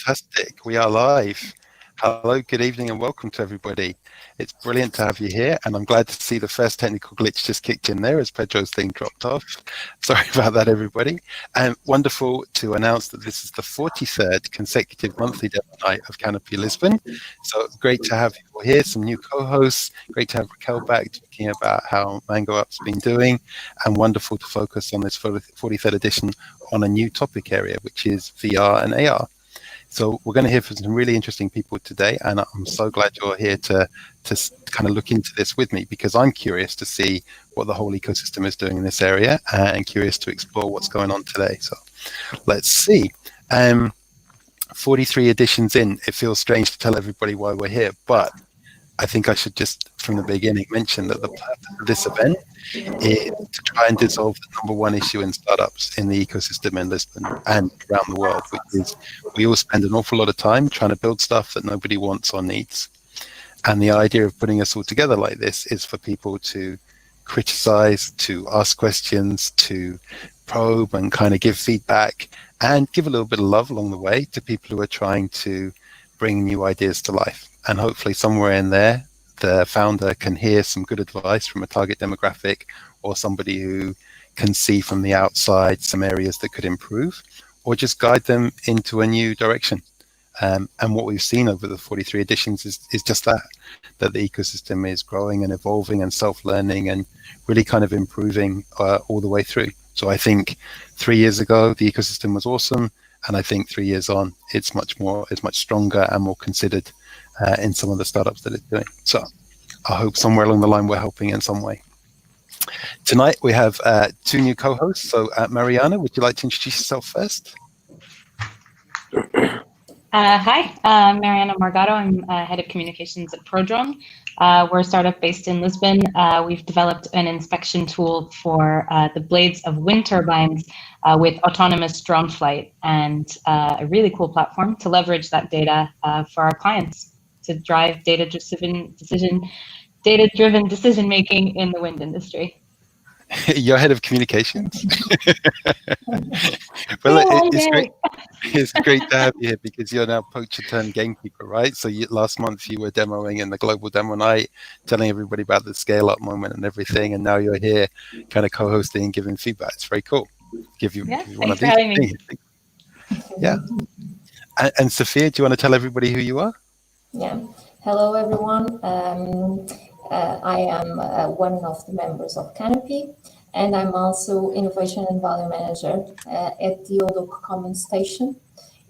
Fantastic. We are live. Hello, good evening, and welcome to everybody. It's brilliant to have you here, and I'm glad to see the first technical glitch just kicked in there as Pedro's thing dropped off. Sorry about that, everybody. And wonderful to announce that this is the 43rd consecutive monthly demo night of Canopy Lisbon. So great to have you all here, some new co-hosts. Great to have Raquel back talking about how Mango Up's been doing, and wonderful to focus on this 43rd edition on a new topic area, which is VR and AR. So we're going to hear from some really interesting people today, and I'm so glad you're here to kind of look into this with me, because I'm curious to see what the whole ecosystem is doing in this area and curious to explore what's going on today. So let's see. 43 editions in, it feels strange to tell everybody why we're here, but I think I should just, from the beginning, mention that the purpose of this event is to try and dissolve the #1 issue in startups in the ecosystem in Lisbon and around the world, which is we all spend an awful lot of time trying to build stuff that nobody wants or needs. And the idea of putting us all together like this is for people to criticize, to ask questions, to probe and kind of give feedback and give a little bit of love along the way to people who are trying to bring new ideas to life. And hopefully somewhere in there, the founder can hear some good advice from a target demographic or somebody who can see from the outside some areas that could improve or just guide them into a new direction. And what we've seen over the 43 editions is just that the ecosystem is growing and evolving and self-learning and really kind of improving all the way through. So I think 3 years ago, the ecosystem was awesome. And I think 3 years on, it's much stronger and more considered in some of the startups that it's doing. So I hope somewhere along the line we're helping in some way. Tonight we have 2 new co-hosts. So Mariana, would you like to introduce yourself first? Hi, Mariana Morgado. I'm head of communications at Prodrone. We're a startup based in Lisbon. We've developed an inspection tool for the blades of wind turbines with autonomous drone flight, and a really cool platform to leverage that data for our clients to drive data-driven decision-making in the wind industry. You're head of communications. Well, it's great to have you here because you're now poacher turned gamekeeper, right? So last month you were demoing in the global demo night, telling everybody about the scale up moment and everything, and now you're here kind of co-hosting and giving feedback. It's very cool. Give you one of these things. Yeah. And Sophia, do you want to tell everybody who you are? Yeah. Hello, everyone. I am one of the members of Canopy, and I'm also Innovation and Value Manager at the Odok Common Station.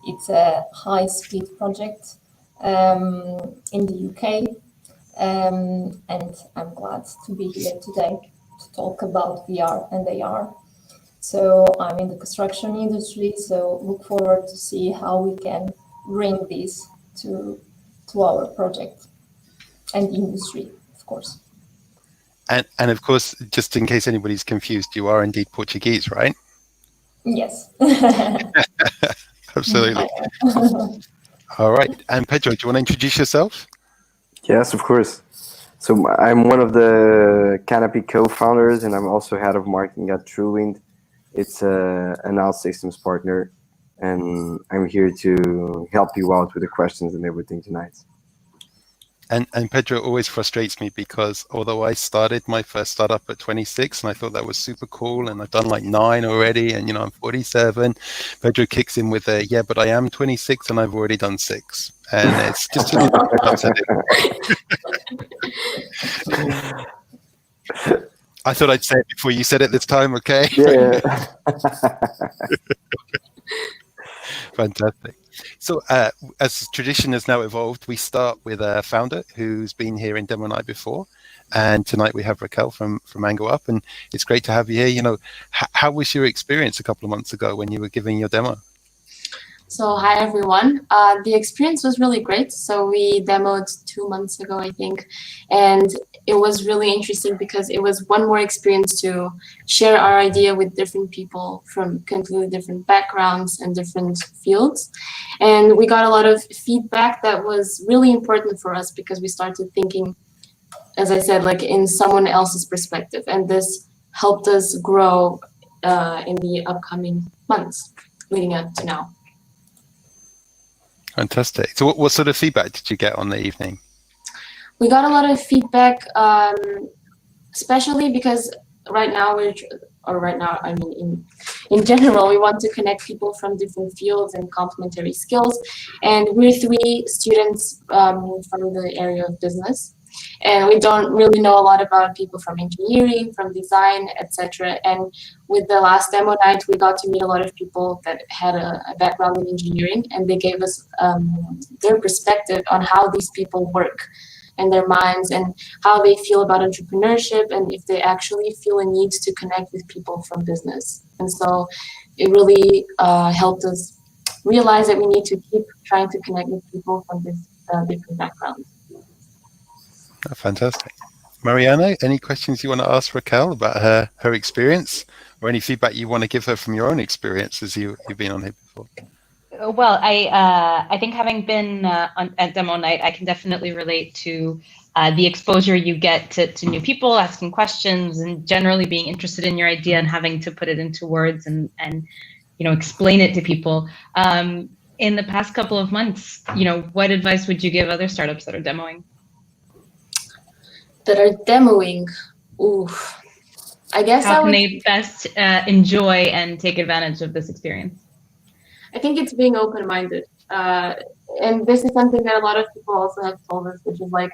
It's a high-speed project in the UK, and I'm glad to be here today to talk about VR and AR. So I'm in the construction industry, so look forward to see how we can bring this to our project and industry, of course. And of course, just in case anybody's confused, you are indeed Portuguese, right? Yes. Absolutely. All right. And Pedro, do you want to introduce yourself? Yes, of course. So I'm one of the Canopy co-founders, and I'm also head of marketing at TrueWind. It's an OutSystems partner, and I'm here to help you out with the questions and everything tonight. And Pedro always frustrates me because although I started my first startup at 26 and I thought that was super cool and I've done like 9 already and I'm 47, Pedro kicks in with a, yeah, but I am 26 and I've already done 6. And it's just a little bit upsetting. I thought I'd say it before you said it this time, okay? Yeah. Fantastic. So as tradition has now evolved, we start with a founder who's been here in demo night before. And tonight we have Raquel from Mango Up. And it's great to have you here. How was your experience a couple of months ago when you were giving your demo? So hi, everyone. The experience was really great. So we demoed 2 months ago, I think. And it was really interesting because it was one more experience to share our idea with different people from completely different backgrounds and different fields. And we got a lot of feedback that was really important for us because we started thinking, as I said, like in someone else's perspective. And this helped us grow in the upcoming months leading up to now. Fantastic. So what sort of feedback did you get on the evening? We got a lot of feedback, especially because right now I mean in general, we want to connect people from different fields and complementary skills. And we're three students from the area of business. And we don't really know a lot about people from engineering, from design, etc. And with the last demo night, we got to meet a lot of people that had a background in engineering, and they gave us their perspective on how these people work and their minds and how they feel about entrepreneurship and if they actually feel a need to connect with people from business. And so it really helped us realize that we need to keep trying to connect with people from this different backgrounds. Oh, fantastic. Mariana, any questions you want to ask Raquel about her experience, or any feedback you want to give her from your own experience as you've been on here before? Well, I think having been at demo night, I can definitely relate to the exposure you get to new people, asking questions, and generally being interested in your idea and having to put it into words and explain it to people. In the past couple of months, what advice would you give other startups that are demoing? Ooh, I guess how can they best enjoy and take advantage of this experience? I think it's being open-minded. And this is something that a lot of people also have told us, which is like,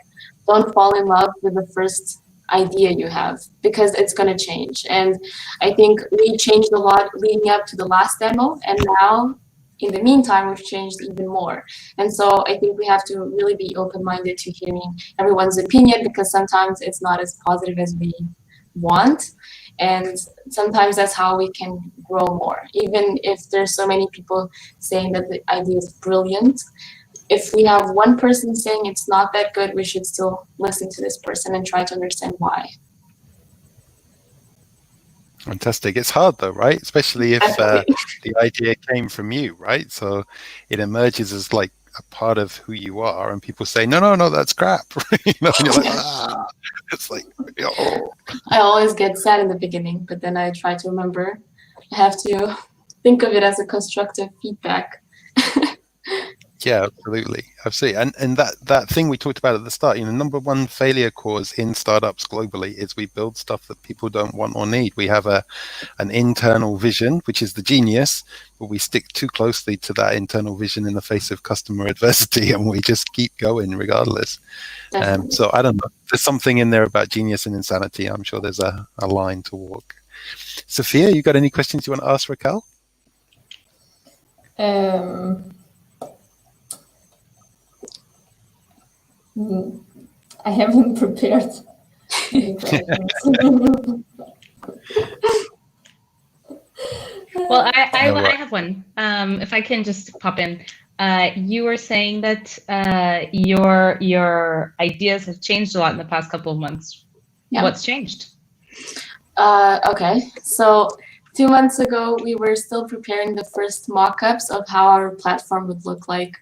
don't fall in love with the first idea you have, because it's going to change. And I think we changed a lot leading up to the last demo, and now in the meantime, we've changed even more. And so I think we have to really be open-minded to hearing everyone's opinion, because sometimes it's not as positive as we want. And sometimes that's how we can grow more. Even if there's so many people saying that the idea is brilliant, if we have one person saying it's not that good, we should still listen to this person and try to understand why. Fantastic. It's hard though, right? Especially if the idea came from you, right? So it emerges as like a part of who you are, and people say, no, that's crap. And you're like, it's like, oh. I always get sad in the beginning, but then I try to remember I have to think of it as a constructive feedback. Yeah, absolutely. And that thing we talked about at the start, number one failure cause in startups globally is we build stuff that people don't want or need. We have an internal vision, which is the genius, but we stick too closely to that internal vision in the face of customer adversity, and we just keep going regardless. So I don't know. There's something in there about genius and insanity. I'm sure there's a line to walk. Sophia, you got any questions you want to ask Raquel? I haven't prepared any questions. Well, I have one. If I can just pop in. You were saying that your ideas have changed a lot in the past couple of months. Yeah. What's changed? Okay, so 2 months ago, we were still preparing the first mock-ups of how our platform would look like.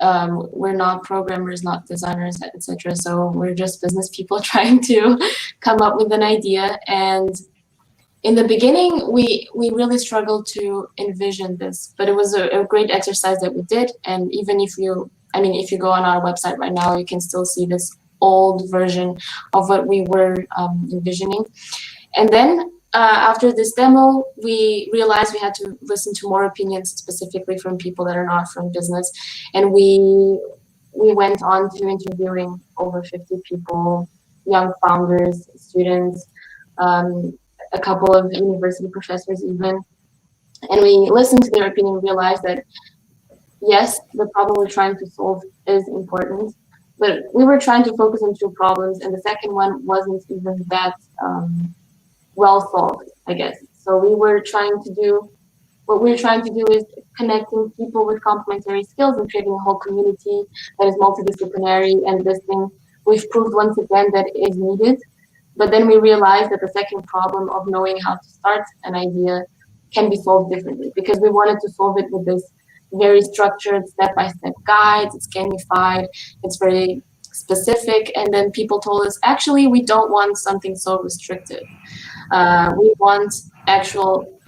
We're not programmers, not designers, etc. So we're just business people trying to come up with an idea. And in the beginning, we really struggled to envision this, but it was a great exercise that we did. And even if you go on our website right now, you can still see this old version of what we were envisioning. And then after this demo, we realized we had to listen to more opinions, specifically from people that are not from business. And we went on to interviewing over 50 people, young founders, students, a couple of university professors even. And we listened to their opinion and realized that, yes, the problem we're trying to solve is important, but we were trying to focus on two problems, and the second one wasn't even that well solved, I guess. So what we're trying to do is connecting people with complementary skills and creating a whole community that is multidisciplinary. And this thing, we've proved once again that it is needed. But then we realized that the second problem of knowing how to start an idea can be solved differently, because we wanted to solve it with this very structured step-by-step guides. It's gamified, it's very specific. And then people told us, actually, we don't want something so restrictive. We want actual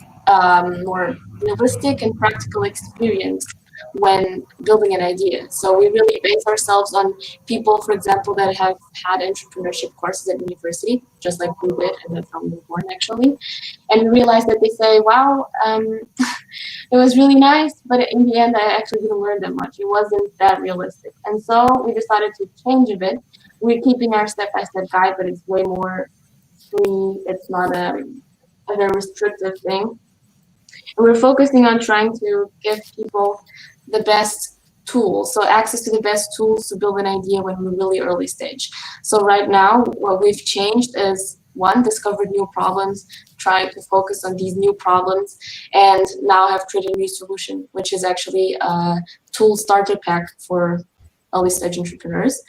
more realistic and practical experience when building an idea. So we really base ourselves on people, for example, that have had entrepreneurship courses at university, just like we did, and that's how we were born actually. And we realized that they say, wow, it was really nice, but in the end, I actually didn't learn that much. It wasn't that realistic. And so we decided to change a bit. We're keeping our step-by-step guide, but it's way more free. It's not a very restrictive thing. And we're focusing on trying to give people the best tools, so access to the best tools to build an idea when we're really early stage. So right now, what we've changed is, one, discovered new problems, try to focus on these new problems, and now have created a new solution, which is actually a tool starter pack for early stage entrepreneurs,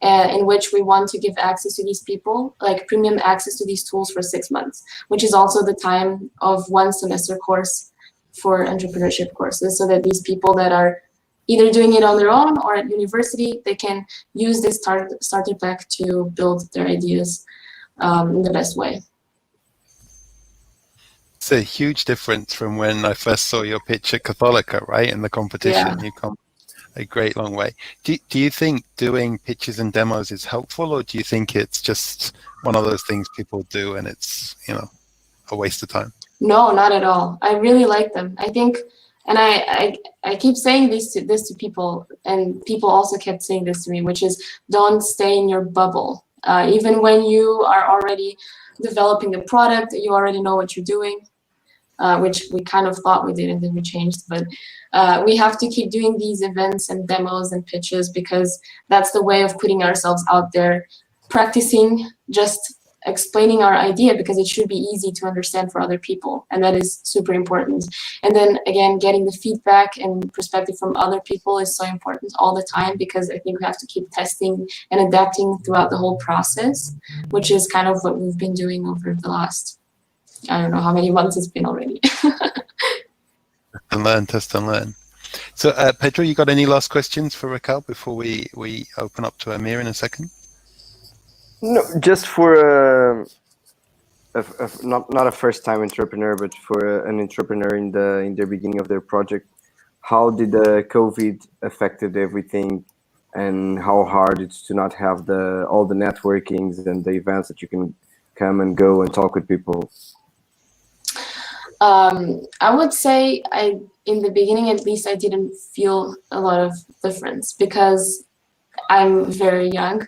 in which we want to give access to these people, like premium access to these tools for 6 months, which is also the time of 1 semester course for entrepreneurship courses, so that these people that are either doing it on their own or at university, they can use this starter pack to build their ideas in the best way. It's a huge difference from when I first saw your pitch at Catholica, right? In the competition, Yeah. you've come a great long way. Do you think doing pitches and demos is helpful, or do you think it's just one of those things people do and it's, a waste of time? No, not at all. I really like them. I think, and I keep saying this to people, and people also kept saying this to me, which is, don't stay in your bubble. Even when you are already developing the product, you already know what you're doing, which we kind of thought we did and then we changed. But we have to keep doing these events and demos and pitches, because that's the way of putting ourselves out there, practicing just explaining our idea, because it should be easy to understand for other people, and that is super important. And then again, getting the feedback and perspective from other people is so important all the time, because I think we have to keep testing and adapting throughout the whole process, which is kind of what we've been doing over the last, I don't know how many months it's been already. Test and learn. So Pedro, you got any last questions for Raquel before we open up to Amir in a second? No, just for not a first-time entrepreneur, but for an entrepreneur in the beginning of their project, how did the COVID affected everything, and how hard it's to not have all the networkings and the events that you can come and go and talk with people? I would say in the beginning, at least, I didn't feel a lot of difference, because I'm very young.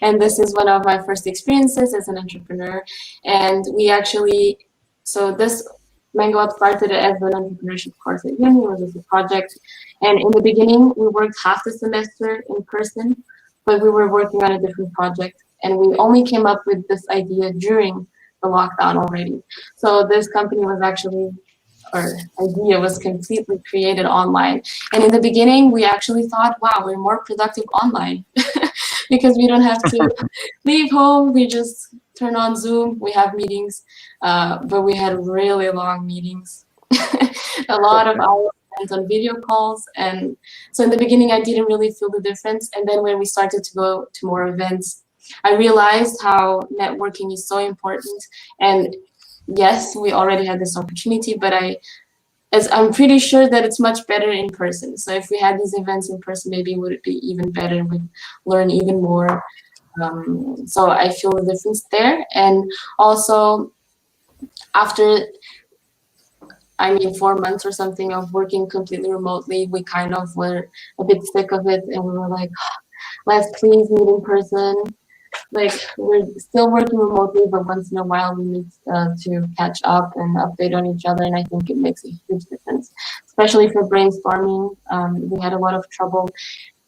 And this is one of my first experiences as an entrepreneur. And we actually, so this Mango Up started as an entrepreneurship course at uni. It was just a project. And in the beginning, we worked half the semester in person, but we were working on a different project. And we only came up with this idea during the lockdown already. So this company was actually, or idea was completely created online. And in the beginning, we actually thought, wow, we're more productive online. Because we don't have to leave home. We just turn on Zoom. We have meetings, but we had really long meetings, a lot of hours spent on video calls. And so in the beginning, I didn't really feel the difference. And then when we started to go to more events, I realized how networking is so important. And yes, we already had this opportunity, but I'm pretty sure that it's much better in person. So if we had these events in person, maybe it would be even better. We'd learn even more. So I feel the difference there. And also, after, 4 months or something of working completely remotely, we kind of were a bit sick of it. And we were like, let's please meet in person. Like, we're still working remotely, but once in a while we need to catch up and update on each other, and I think it makes a huge difference, especially for brainstorming. We had a lot of trouble,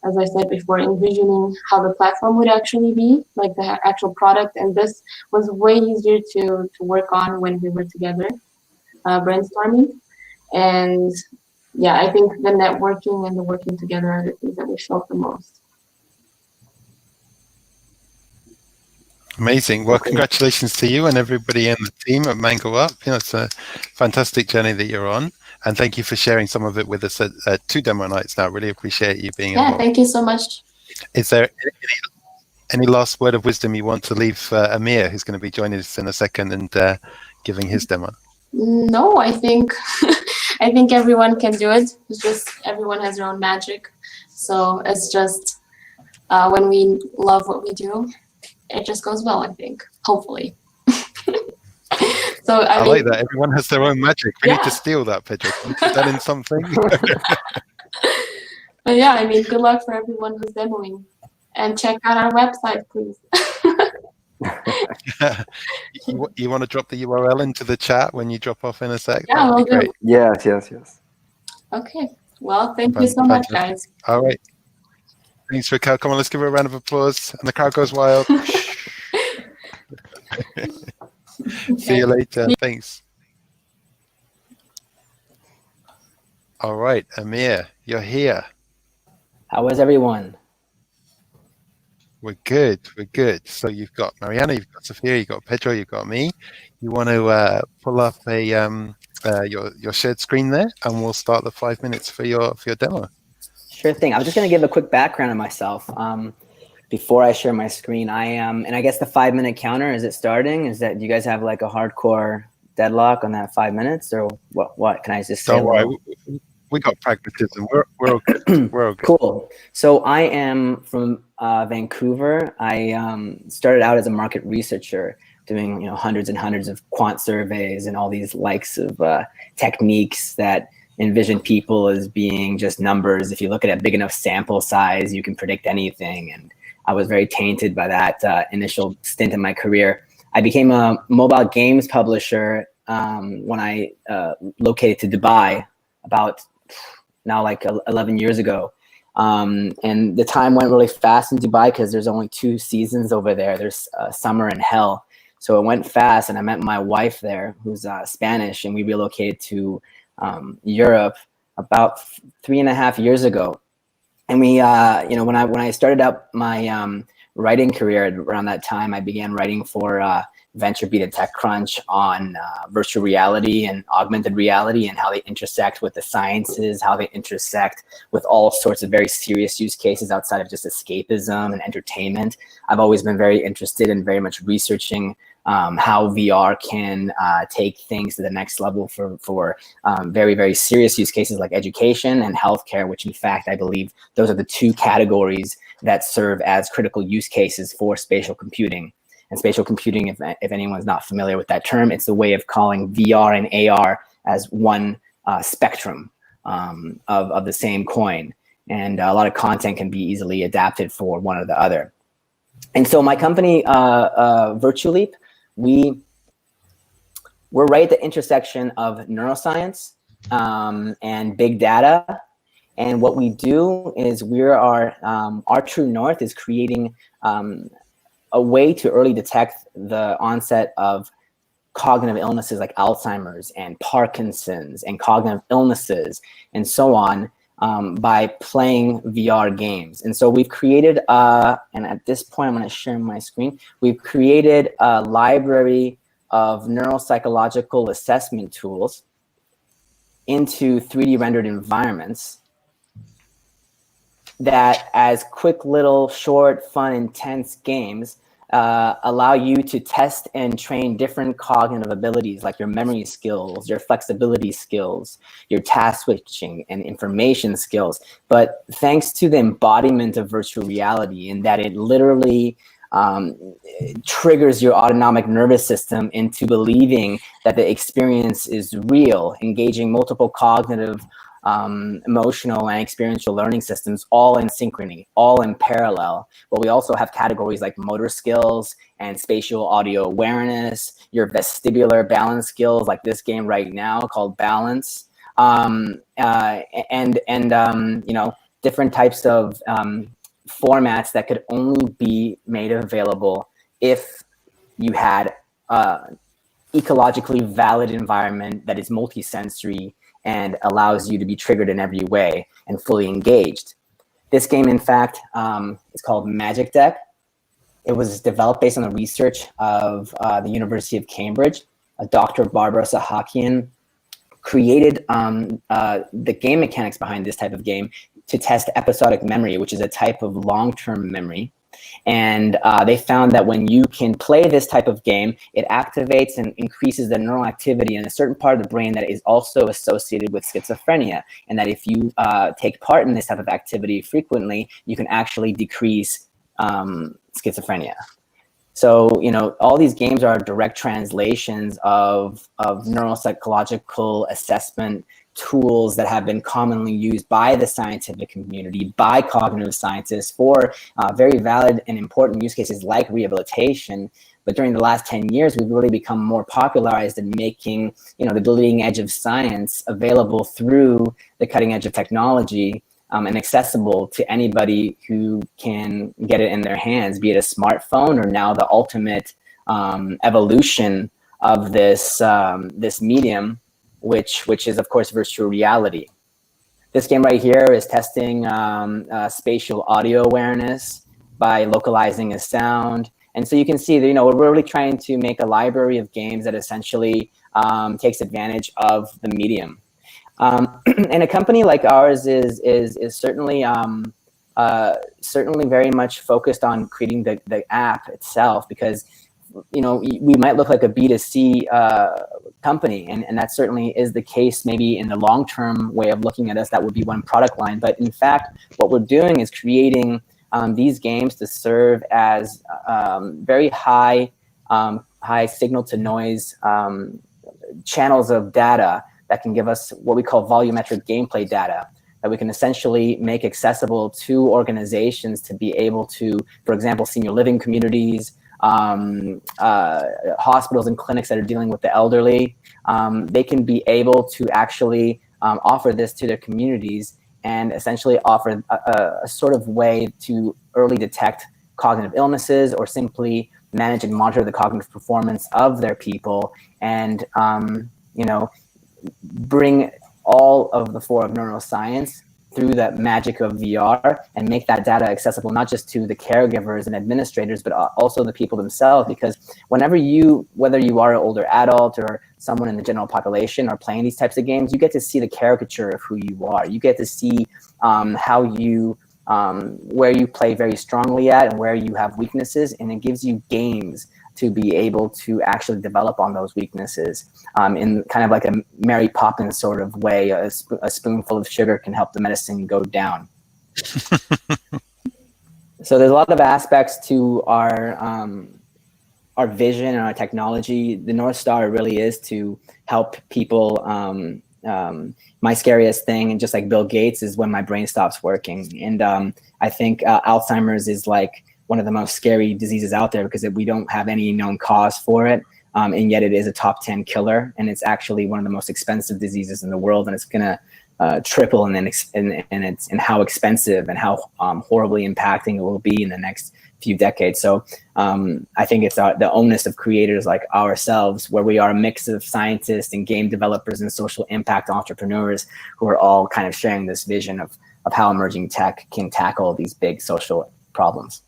as I said before, envisioning how the platform would actually be, like the actual product, and this was way easier to work on when we were together brainstorming. And yeah, I think the networking and the working together are the things that we felt the most. Amazing. Well, congratulations to you and everybody in the team at Mango Up. It's a fantastic journey that you're on. And thank you for sharing some of it with us at 2 demo nights now. Really appreciate you being involved. Yeah, thank you so much. Is there any last word of wisdom you want to leave Amir, who's going to be joining us in a second and giving his demo? No, I think I think everyone can do it. It's just everyone has their own magic. So it's just when we love what we do, it just goes well, I think, hopefully. So I mean, like that. Everyone has their own magic. We need yeah. to steal that, Pedro. Can you put that in something? But yeah, I mean, good luck for everyone who's demoing. And check out our website, please. You want to drop the URL into the chat when you drop off in a sec? Yeah, That'd be we'll great. do. Yes, yes, yes. Okay. Well, thank you so much, guys. All right. Thanks, Raquel. Come on, let's give her a round of applause. And the crowd goes wild. See you later. Thanks. All right, Amir, you're here. How is everyone? We're good. We're good. So you've got Mariana, you've got Sophia, you've got Pedro, you've got me. You want to pull up a your shared screen there, and we'll start the 5 minutes for your demo. Sure thing. I was just going to give a quick background on myself before I share my screen. I am, and I guess the 5 minute counter, is it starting? Is that, do you guys have like a hardcore deadlock on that 5 minutes, or what? Can I just say? Don't worry, we got pragmatism. We're okay. We're okay. Cool. So I am from Vancouver. I started out as a market researcher, doing hundreds and hundreds of quant surveys and all these likes of techniques that envision people as being just numbers. If you look at a big enough sample size, you can predict anything. And I was very tainted by that initial stint in my career. I became a mobile games publisher when I located to Dubai about now like 11 years ago. And the time went really fast in Dubai because there's only 2 seasons over there. There's summer and hell. So it went fast, and I met my wife there, who's Spanish, and we relocated to Europe about 3.5 years ago. And we, when I started out my writing career around that time, I began writing for VentureBeat and TechCrunch on virtual reality and augmented reality and how they intersect with the sciences, how they intersect with all sorts of very serious use cases outside of just escapism and entertainment. I've always been very interested in very much researching how VR can take things to the next level for very, very serious use cases like education and healthcare, which in fact, I believe those are the 2 categories that serve as critical use cases for spatial computing. And spatial computing, if anyone's not familiar with that term, it's a way of calling VR and AR as one spectrum of the same coin. And a lot of content can be easily adapted for one or the other. And so my company, VirtuLeap, we're right at the intersection of neuroscience and big data. And what we do is our true north is creating a way to early detect the onset of cognitive illnesses like Alzheimer's and Parkinson's and cognitive illnesses and so on by playing VR games. And so we've created, and at this point I'm going to share my screen, we've created a library of neuropsychological assessment tools into 3D rendered environments that, as quick little short, fun, intense games, allow you to test and train different cognitive abilities like your memory skills, your flexibility skills, your task switching and information skills. But thanks to the embodiment of virtual reality, in that it literally triggers your autonomic nervous system into believing that the experience is real, engaging multiple cognitive, emotional and experiential learning systems, all in synchrony, all in parallel. But we also have categories like motor skills and spatial audio awareness, your vestibular balance skills, like this game right now called Balance, and different types of formats that could only be made available if you had ecologically valid environment that is multisensory and allows you to be triggered in every way and fully engaged. This game, in fact, is called Magic Deck. It was developed based on the research of the University of Cambridge. Dr. Barbara Sahakian created the game mechanics behind this type of game to test episodic memory, which is a type of long-term memory. And they found that when you can play this type of game, it activates and increases the neural activity in a certain part of the brain that is also associated with schizophrenia. And that if you take part in this type of activity frequently, you can actually decrease schizophrenia. So, you know, all these games are direct translations of neuropsychological assessment tools that have been commonly used by the scientific community, by cognitive scientists for very valid and important use cases like rehabilitation. But during the last 10 years, we've really become more popularized in making, you know, the bleeding edge of science available through the cutting edge of technology. And accessible to anybody who can get it in their hands, be it a smartphone or now the ultimate evolution of this this medium, which is of course virtual reality. This game right here is testing spatial audio awareness by localizing a sound. And so you can see that, you know, we're really trying to make a library of games that essentially takes advantage of the medium. And a company like ours is certainly certainly very much focused on creating the app itself, because, you know, we might look like a B2C company, and that certainly is the case. Maybe in the long-term way of looking at us, that would be one product line. But in fact, what we're doing is creating these games to serve as very high signal to noise channels of data that can give us what we call volumetric gameplay data that we can essentially make accessible to organizations to be able to, for example, senior living communities, hospitals and clinics that are dealing with the elderly. They can be able to actually offer this to their communities and essentially offer a sort of way to early detect cognitive illnesses or simply manage and monitor the cognitive performance of their people, and you know, bring all of the four of neuroscience through that magic of VR and make that data accessible not just to the caregivers and administrators, but also the people themselves. Because whenever whether you are an older adult or someone in the general population are playing these types of games, you get to see the caricature of who you are. You get to see how you, where you play very strongly at and where you have weaknesses, and it gives you games to be able to actually develop on those weaknesses in kind of like a Mary Poppins sort of way. A spoonful of sugar can help the medicine go down. So there's a lot of aspects to our vision and our technology. The North Star really is to help people. My scariest thing, and just like Bill Gates, is when my brain stops working. And I think Alzheimer's is like one of the most scary diseases out there because we don't have any known cause for it. And yet it is a top 10 killer. And it's actually one of the most expensive diseases in the world. And it's gonna triple in how expensive and how horribly impacting it will be in the next few decades. So I think it's the onus of creators like ourselves, where we are a mix of scientists and game developers and social impact entrepreneurs who are all kind of sharing this vision of how emerging tech can tackle these big social problems.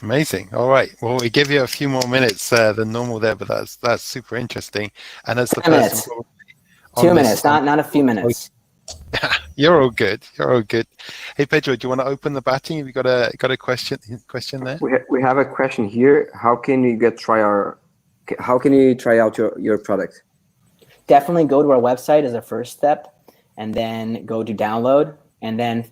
Amazing. All right. Well, we give you a few more minutes than normal there, but that's super interesting. And as the 10 person minutes. 2 minutes, not a few minutes. You're all good. You're all good. Hey, Pedro, do you want to open the batting? Have you got a question there? We have a question here. How can you try out your product? Definitely go to our website as a first step, and then go to download. And then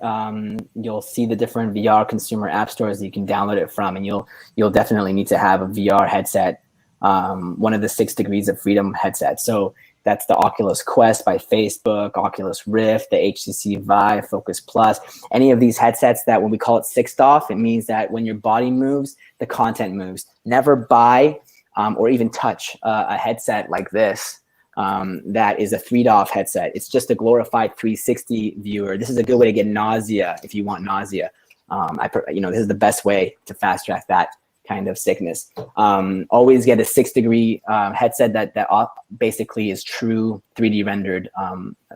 you'll see the different VR consumer app stores that you can download it from. And you'll definitely need to have a VR headset, one of the 6 degrees of freedom headsets. So that's the Oculus Quest by Facebook, Oculus Rift, the HTC Vive, Focus Plus. Any of these headsets that when we call it 6th off, it means that when your body moves, the content moves. Never buy or even touch a headset like this. That is a 3DOF headset. It's just a glorified 360 viewer. This is a good way to get nausea if you want nausea. This is the best way to fast track that kind of sickness. Always get a 6-degree headset that basically is true 3D rendered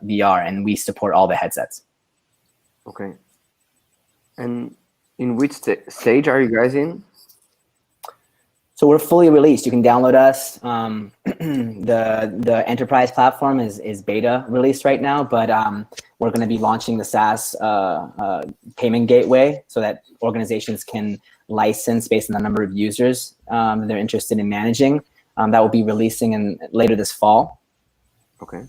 VR, and we support all the headsets. Okay. And in which stage are you guys in? So we're fully released. You can download us. The enterprise platform is beta released right now, but we're going to be launching the SaaS payment gateway so that organizations can license based on the number of users they're interested in managing. That will be releasing later this fall. Okay.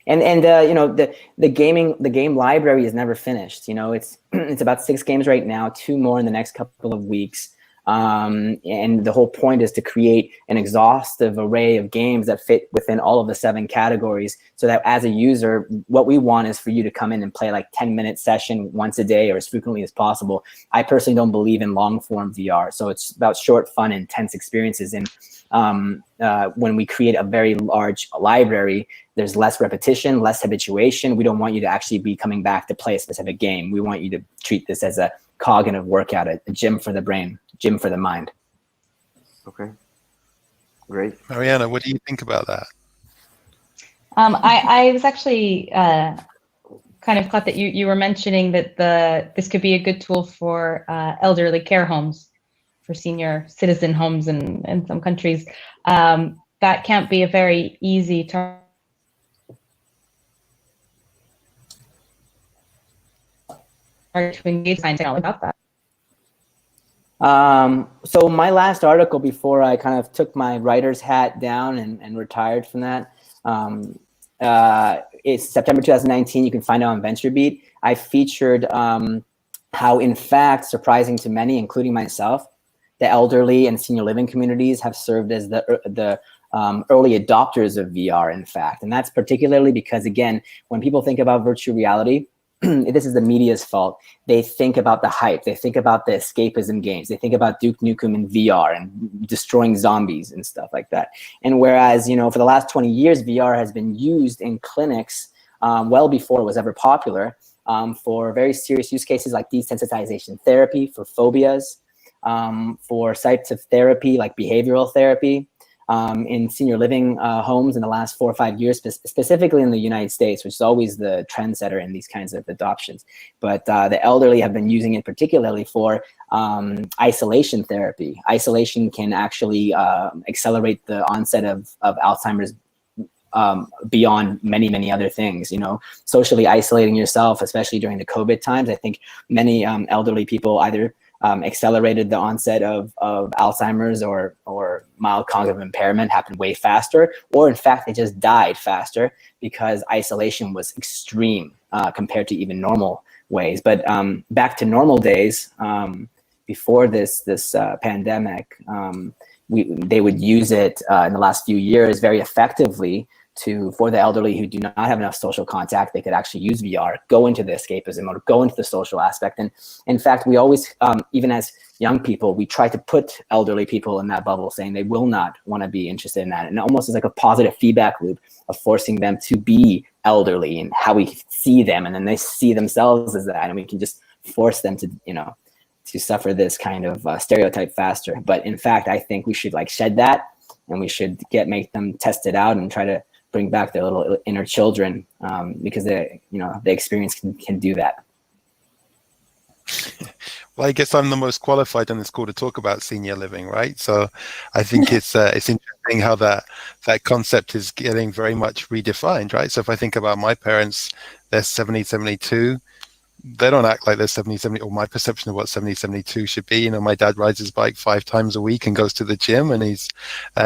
And you know, the game library is never finished. You know, it's it's about 6 games right now, 2 more in the next couple of weeks. And the whole point is to create an exhaustive array of games that fit within all of the 7 categories, so that as a user, what we want is for you to come in and play like 10-minute session once a day or as frequently as possible. I personally don't believe in long form VR. So it's about short, fun, intense experiences. And when we create a very large library, there's less repetition, less habituation. We don't want you to actually be coming back to play a specific game. We want you to treat this as a cognitive workout, a gym for the brain, gym for the mind. Okay, great. Mariana, what do you think about that? I was actually kind of caught that you were mentioning that this could be a good tool for elderly care homes, for senior citizen homes in some countries. That can't be a very easy target to engage scientifically about that. So my last article before I kind of took my writer's hat down and retired from that, it's September 2019. You can find it on VentureBeat. I featured how, in fact, surprising to many, including myself, the elderly and senior living communities have served as the early adopters of VR, in fact. And that's particularly because, again, when people think about virtual reality, this is the media's fault. They think about the hype. They think about the escapism games. They think about Duke Nukem in VR and destroying zombies and stuff like that. And whereas, you know, for the last 20 years, VR has been used in clinics well before it was ever popular for very serious use cases like desensitization therapy for phobias, for types of therapy like behavioral therapy, in senior living homes in the last 4 or 5 years, specifically in the United States, which is always the trendsetter in these kinds of adoptions. But the elderly have been using it particularly for isolation therapy. Isolation can actually accelerate the onset of Alzheimer's beyond many other things. You know, socially isolating yourself, especially during the COVID times. I think many elderly people either accelerated the onset of Alzheimer's or mild cognitive impairment happened way faster, or in fact, they just died faster because isolation was extreme compared to even normal ways. But back to normal days, before this pandemic, they would use it in the last few years very effectively for the elderly who do not have enough social contact. They could actually use VR, go into the escapism or go into the social aspect. And in fact, we always, even as young people, we try to put elderly people in that bubble, saying they will not want to be interested in that. And almost as like a positive feedback loop of forcing them to be elderly and how we see them. And then they see themselves as that. And we can just force them to, you know, to suffer this kind of stereotype faster. But in fact, I think we should like shed that, and we should make them test it out and try to bring back their little inner children, because the experience can do that. Well, I guess I'm the most qualified on this call to talk about senior living, right? So I think it's interesting how that concept is getting very much redefined, right? So if I think about my parents, they're 70, 72. They don't act like they're 70, or my perception of what 70, 72 should be. You know, my dad rides his bike 5 times a week and goes to the gym, and he's,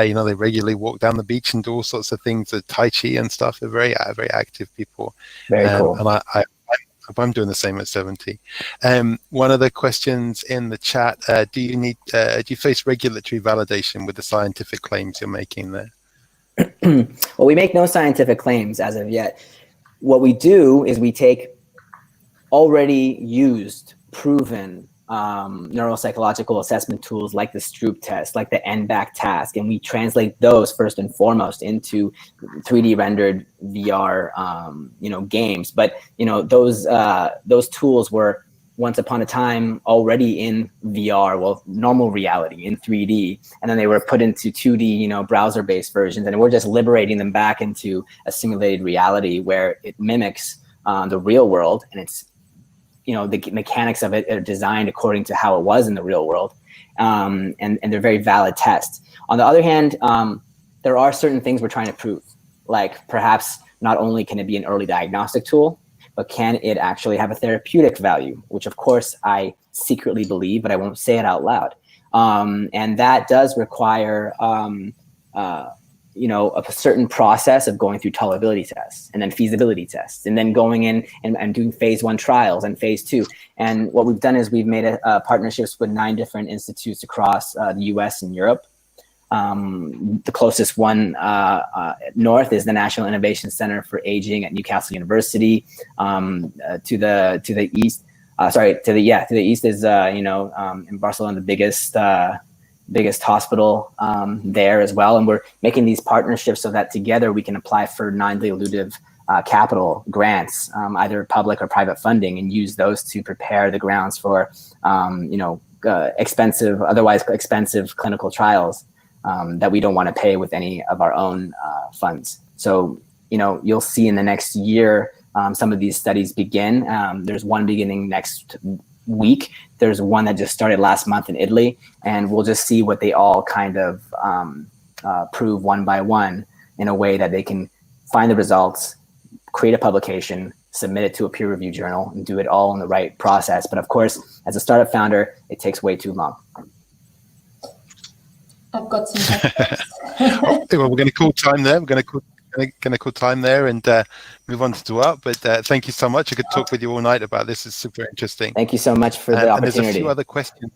you know, they regularly walk down the beach and do all sorts of things, Tai Chi and stuff. They're very active people. Very cool. And I'm doing the same at 70. One of the questions in the chat, do you face regulatory validation with the scientific claims you're making there? Well, we make no scientific claims as of yet. What we do is we take already used, proven neuropsychological assessment tools like the Stroop test, like the NBAC task, and we translate those first and foremost into 3D rendered VR, games. But those tools were once upon a time already in VR, well, normal reality in 3D, and then they were put into 2D, browser-based versions, and we're just liberating them back into a simulated reality where it mimics the real world, and it's the mechanics of it are designed according to how it was in the real world. and they're very valid tests. On the other hand, there are certain things we're trying to prove, like perhaps not only can it be an early diagnostic tool, but can it actually have a therapeutic value, which of course I secretly believe, but I won't say it out loud. And that does require, a certain process of going through tolerability tests and then feasibility tests, and then going in and doing phase 1 trials and phase 2. And what we've done is we've made partnerships with 9 different institutes across the US and Europe. The closest one north is the National Innovation Center for Aging at Newcastle University. To the east, to the east is in Barcelona, the biggest hospital there as well. And we're making these partnerships so that together we can apply for non-dilutive capital grants, either public or private funding, and use those to prepare the grounds for otherwise expensive clinical trials that we don't want to pay with any of our own funds. So, you'll see in the next year, some of these studies begin. There's one beginning next week. There's one that just started last month in Italy, and we'll just see what they all kind of prove one by one in a way that they can find the results, create a publication, submit it to a peer review journal, and do it all in the right process. But of course, as a startup founder, it takes way too long. I've got some questions. Well, we're going to call time there. We're going to call time there and move on to Duarte. But thank you so much. I could talk with you all night about this. It's super interesting. Thank you so much for the opportunity. And there's a few other questions.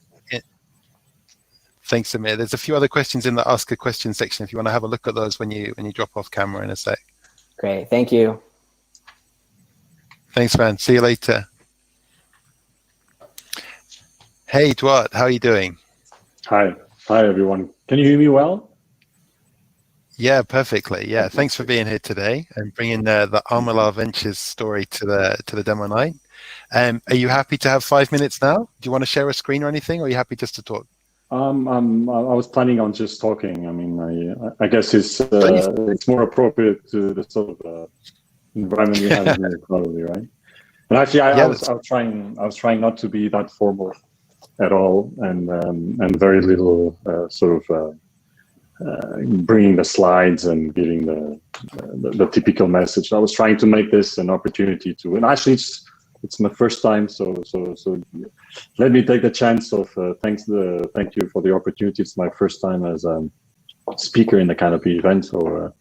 Thanks, Amir. There's a few other questions in the Ask a Question section if you want to have a look at those when you drop off camera in a sec. Great. Thank you. Thanks, man. See you later. Hey, Duarte, how are you doing? Hi, everyone. Can you hear me well? Yeah, perfectly. Yeah, thanks for being here today and bringing the Armilar Ventures story to the demo night. Are you happy to have 5 minutes now? Do you want to share a screen or anything, or are you happy just to talk? I was planning on just talking. I mean, I guess it's more appropriate to the sort of environment we have here, probably, right? And actually, I was trying not to be that formal at all, and very little bringing the slides and giving the typical message. I was trying to make this an opportunity to, and actually it's my first time, so let me take the chance of thank you for the opportunity. It's my first time as a speaker in the Canopy event, so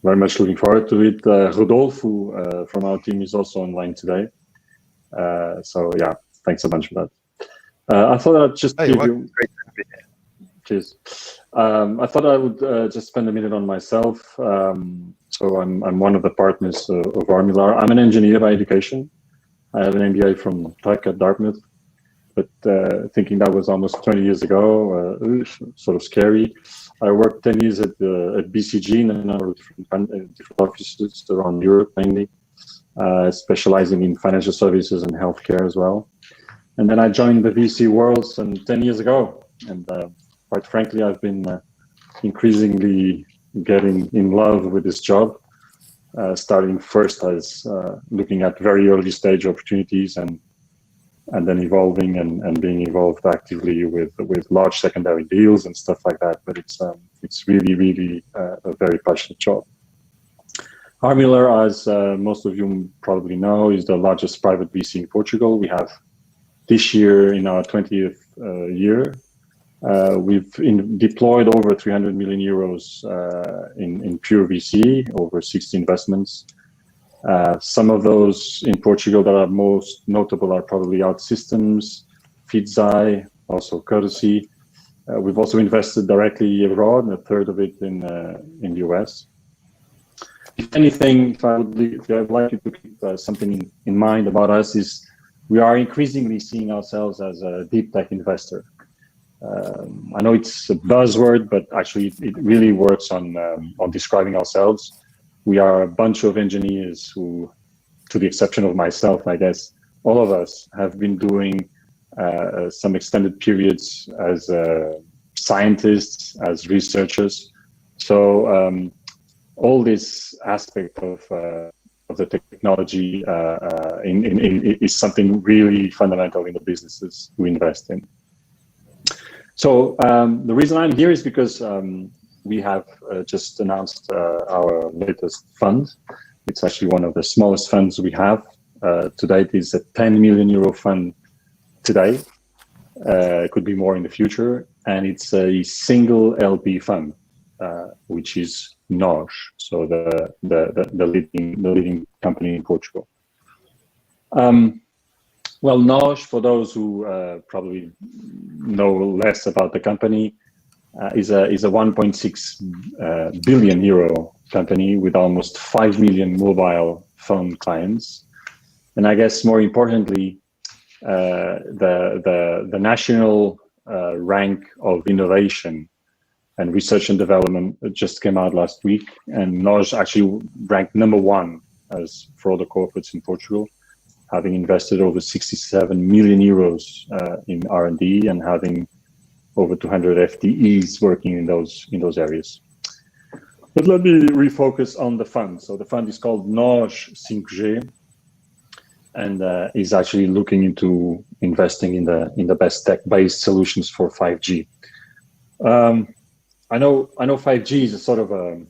very much looking forward to it. Rodolfo from our team is also online today, so yeah, thanks a bunch for that. I thought I'd just give you. Great to be here. Cheers. I thought I would just spend a minute on myself. So I'm one of the partners of Armilar. I'm an engineer by education. I have an MBA from Tech at Dartmouth, but thinking that was almost 20 years ago, sort of scary. I worked 10 years at BCG in a number of different offices around Europe mainly, specializing in financial services and healthcare as well. And then I joined the VC world 10 years ago, and quite frankly, I've been increasingly getting in love with this job, starting first as looking at very early stage opportunities and then evolving and being involved actively with large secondary deals and stuff like that. But it's really a very passionate job. Armilar, as most of you probably know, is the largest private VC in Portugal. We have this year, in our 20th year, we've deployed over 300 million euros in pure VC, over 60 investments. Some of those in Portugal that are most notable are probably OutSystems, Feedzai, also Courtesy. We've also invested directly abroad, a third of it in the US. If anything, if I'd like you to keep something in mind about us is we are increasingly seeing ourselves as a deep tech investor. I know it's a buzzword, but actually it really works on describing ourselves. We are a bunch of engineers who, to the exception of myself, I guess, all of us have been doing some extended periods as scientists, as researchers. So all this aspect of the technology is something really fundamental in the businesses we invest in. So the reason I'm here is because we have just announced our latest fund. It's actually one of the smallest funds we have. To date is a 10 million euro fund today. It could be more in the future. And it's a single LP fund, which is NOS, so the leading company in Portugal. Well, NOS, for those who probably know less about the company, is a 1.6 billion euro company with almost 5 million mobile phone clients. And I guess more importantly, the national rank of innovation and research and development just came out last week, and NOS actually ranked #1 as for all the corporates in Portugal, having invested over 67 million euros in R&D and having over 200 FTEs working in those areas. But let me refocus on the fund. So the fund is called NOS 5G, and is actually looking into investing in the best tech-based solutions for 5G. I know 5G is a sort of a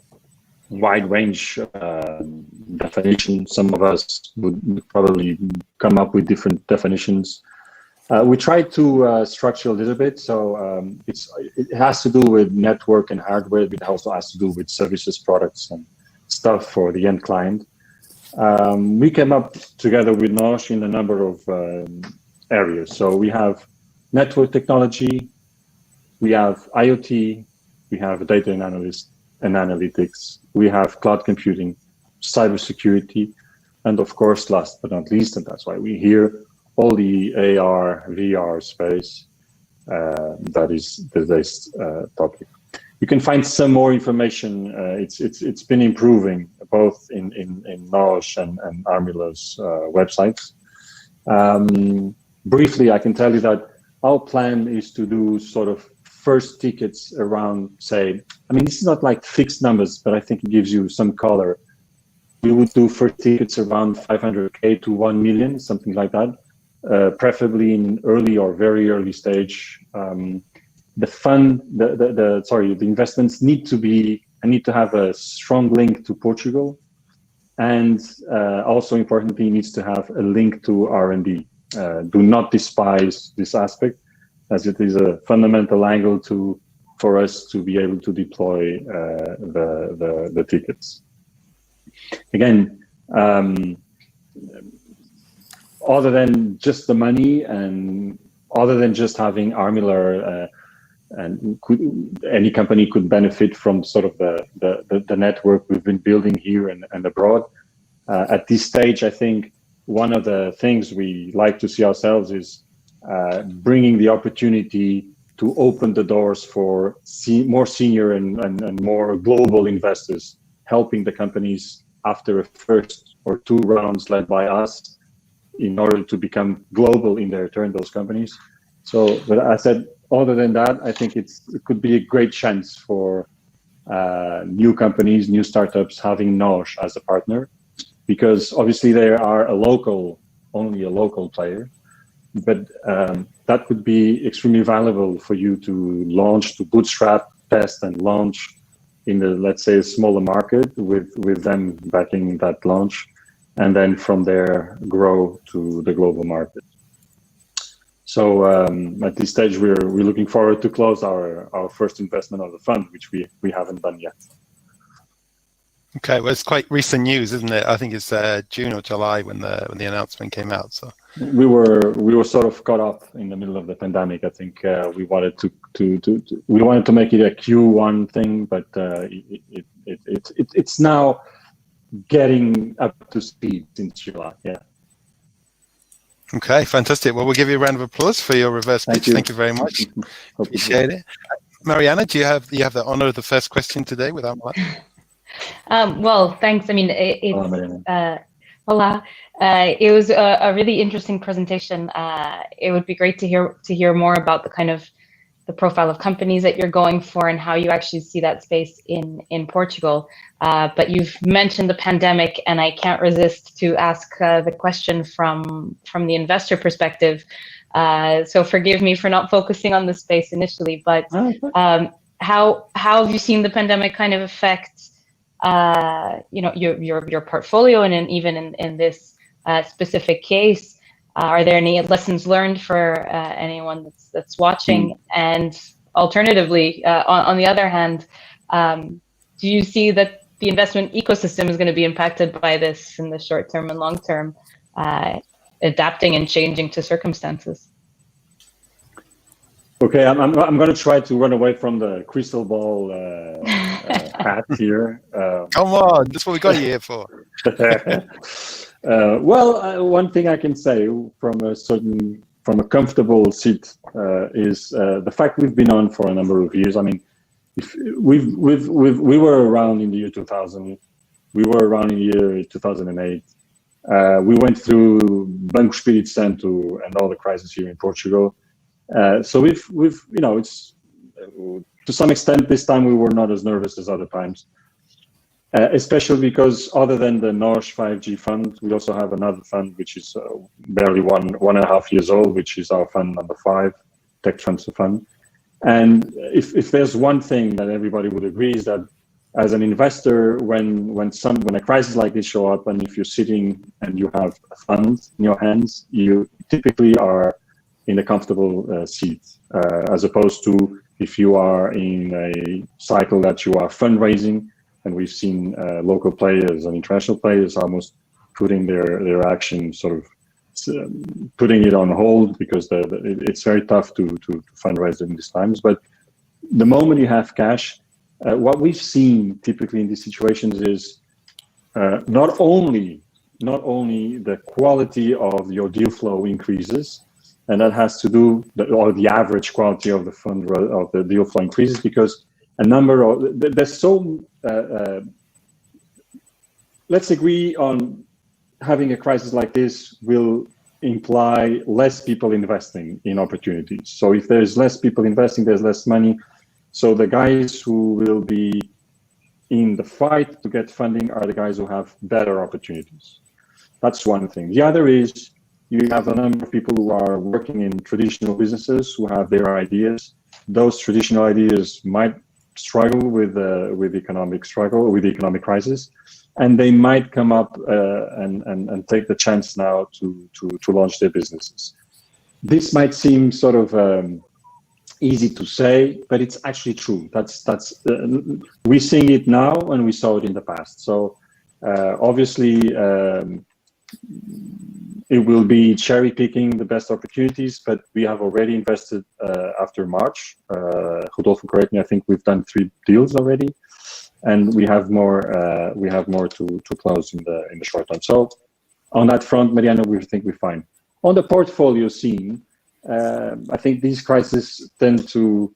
wide range definition. Some of us would probably come up with different definitions. We tried to structure a little bit, so it has to do with network and hardware, but it also has to do with services, products, and stuff for the end client. We came up together with NOS in a number of areas. So we have network technology, we have IoT, we have data and analytics, we have cloud computing, cybersecurity, and of course, last but not least, and that's why we're here, all the AR, VR space. That is today's topic. You can find some more information. It's been improving both in NOS and Armila's websites. Briefly, I can tell you that our plan is to do sort of first tickets around, say, I mean, this is not like fixed numbers, but I think it gives you some color. We would do first tickets around 500K to 1 million, something like that, preferably in early or very early stage. The fund, the investments need to have a strong link to Portugal, and also importantly needs to have a link to R&D. Do not despise this aspect, as it is a fundamental angle for us to be able to deploy the tickets. Again, other than just the money and other than just having Armila, and any company could benefit from sort of the network we've been building here and abroad. At this stage, I think one of the things we like to see ourselves is bringing the opportunity to open the doors for more senior and more global investors, helping the companies after a first or two rounds led by us in order to become global in their turn, those companies. So, but I said, other than that, I think it could be a great chance for new companies, new startups having NOS as a partner, because obviously they are only a local player, but that could be extremely valuable for you to launch, to bootstrap, test, and launch in the, let's say, a smaller market with them backing that launch, and then from there grow to the global market. So at this stage, we're looking forward to close our first investment of the fund, which we haven't done yet. Okay, well, it's quite recent news, isn't it? I think it's June or July when the announcement came out. So we were sort of caught up in the middle of the pandemic. I think we wanted to make it a Q1 thing, but it's now getting up to speed since July. Yeah. Okay, fantastic. Well, we'll give you a round of applause for your reverse pitch. Thank you very much. Appreciate it. Mariana, do you have the honor of the first question today with Armila? Well, thanks. I mean, hola. It was a really interesting presentation. It would be great to hear more about the kind of the profile of companies that you're going for and how you actually see that space in Portugal. But you've mentioned the pandemic, and I can't resist to ask the question from the investor perspective. So forgive me for not focusing on the space initially, but how have you seen the pandemic kind of affect your portfolio, and even in this specific case? Are there any lessons learned for anyone that's watching? And alternatively, on the other hand, do you see that the investment ecosystem is going to be impacted by this in the short term and long term, adapting and changing to circumstances? Okay, I'm going to try to run away from the crystal ball hat here. Come on, that's what we got you here for. One thing I can say from a comfortable seat is the fact we've been on for a number of years. I mean, if we were around in the year 2000, we were around in the year 2008. We went through Banco Espírito Santo and all the crises here in Portugal. So we've it's to some extent this time we were not as nervous as other times. Especially because other than the NOS 5G fund, we also have another fund which is barely 1.5 years old, which is our fund number 5, Tech Transfer Fund. And if there's one thing that everybody would agree is that as an investor, when a crisis like this show up, and if you're sitting and you have a fund in your hands, you typically are in a comfortable seat, as opposed to if you are in a cycle that you are fundraising. And we've seen local players and international players almost putting their action, sort of putting it on hold, because it's very tough to fundraise in these times. But the moment you have cash, what we've seen typically in these situations is not only the quality of your deal flow increases, and that has to do, or the average quality of the fund of the deal flow increases, because there's so let's agree on having a crisis like this will imply less people investing in opportunities. So if there's less people investing, there's less money. So the guys who will be in the fight to get funding are the guys who have better opportunities. That's one thing. The other is you have a number of people who are working in traditional businesses who have their ideas. Those traditional ideas might struggle with the economic crisis, and they might come up and take the chance now to launch their businesses. This might seem sort of easy to say, but it's actually true. That's we're seeing it now, and we saw it in the past. So obviously it will be cherry picking the best opportunities, but we have already invested after March. Rodolfo, correct me, I think we've done 3 deals already, and we have more to close in the short term. So on that front, Mariana, we think we're fine. On the portfolio scene, I think these crises tend to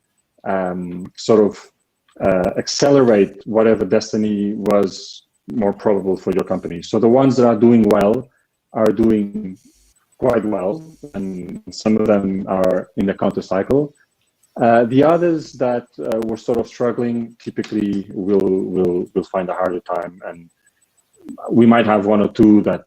sort of accelerate whatever destiny was more probable for your company. So the ones that are doing well are doing quite well, and some of them are in the counter cycle. The others that were sort of struggling typically will find a harder time, and we might have 1 or 2 that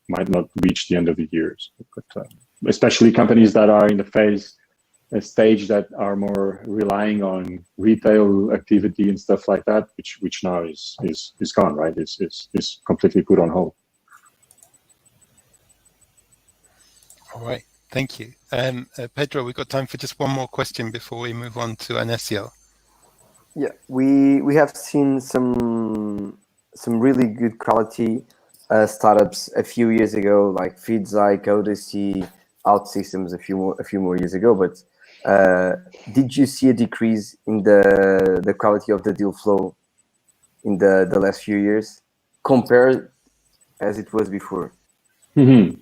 might not reach the end of the year. But especially companies that are in a stage that are more relying on retail activity and stuff like that, which now is gone, right? It's completely put on hold. All right, thank you. Pedro, we've got time for just one more question before we move on to Anesio. Yeah, we have seen some really good quality startups a few years ago, like Feedzyke, Odyssey, OutSystems a few more years ago. But did you see a decrease in the quality of the deal flow in the last few years compared as it was before? Mm-hmm.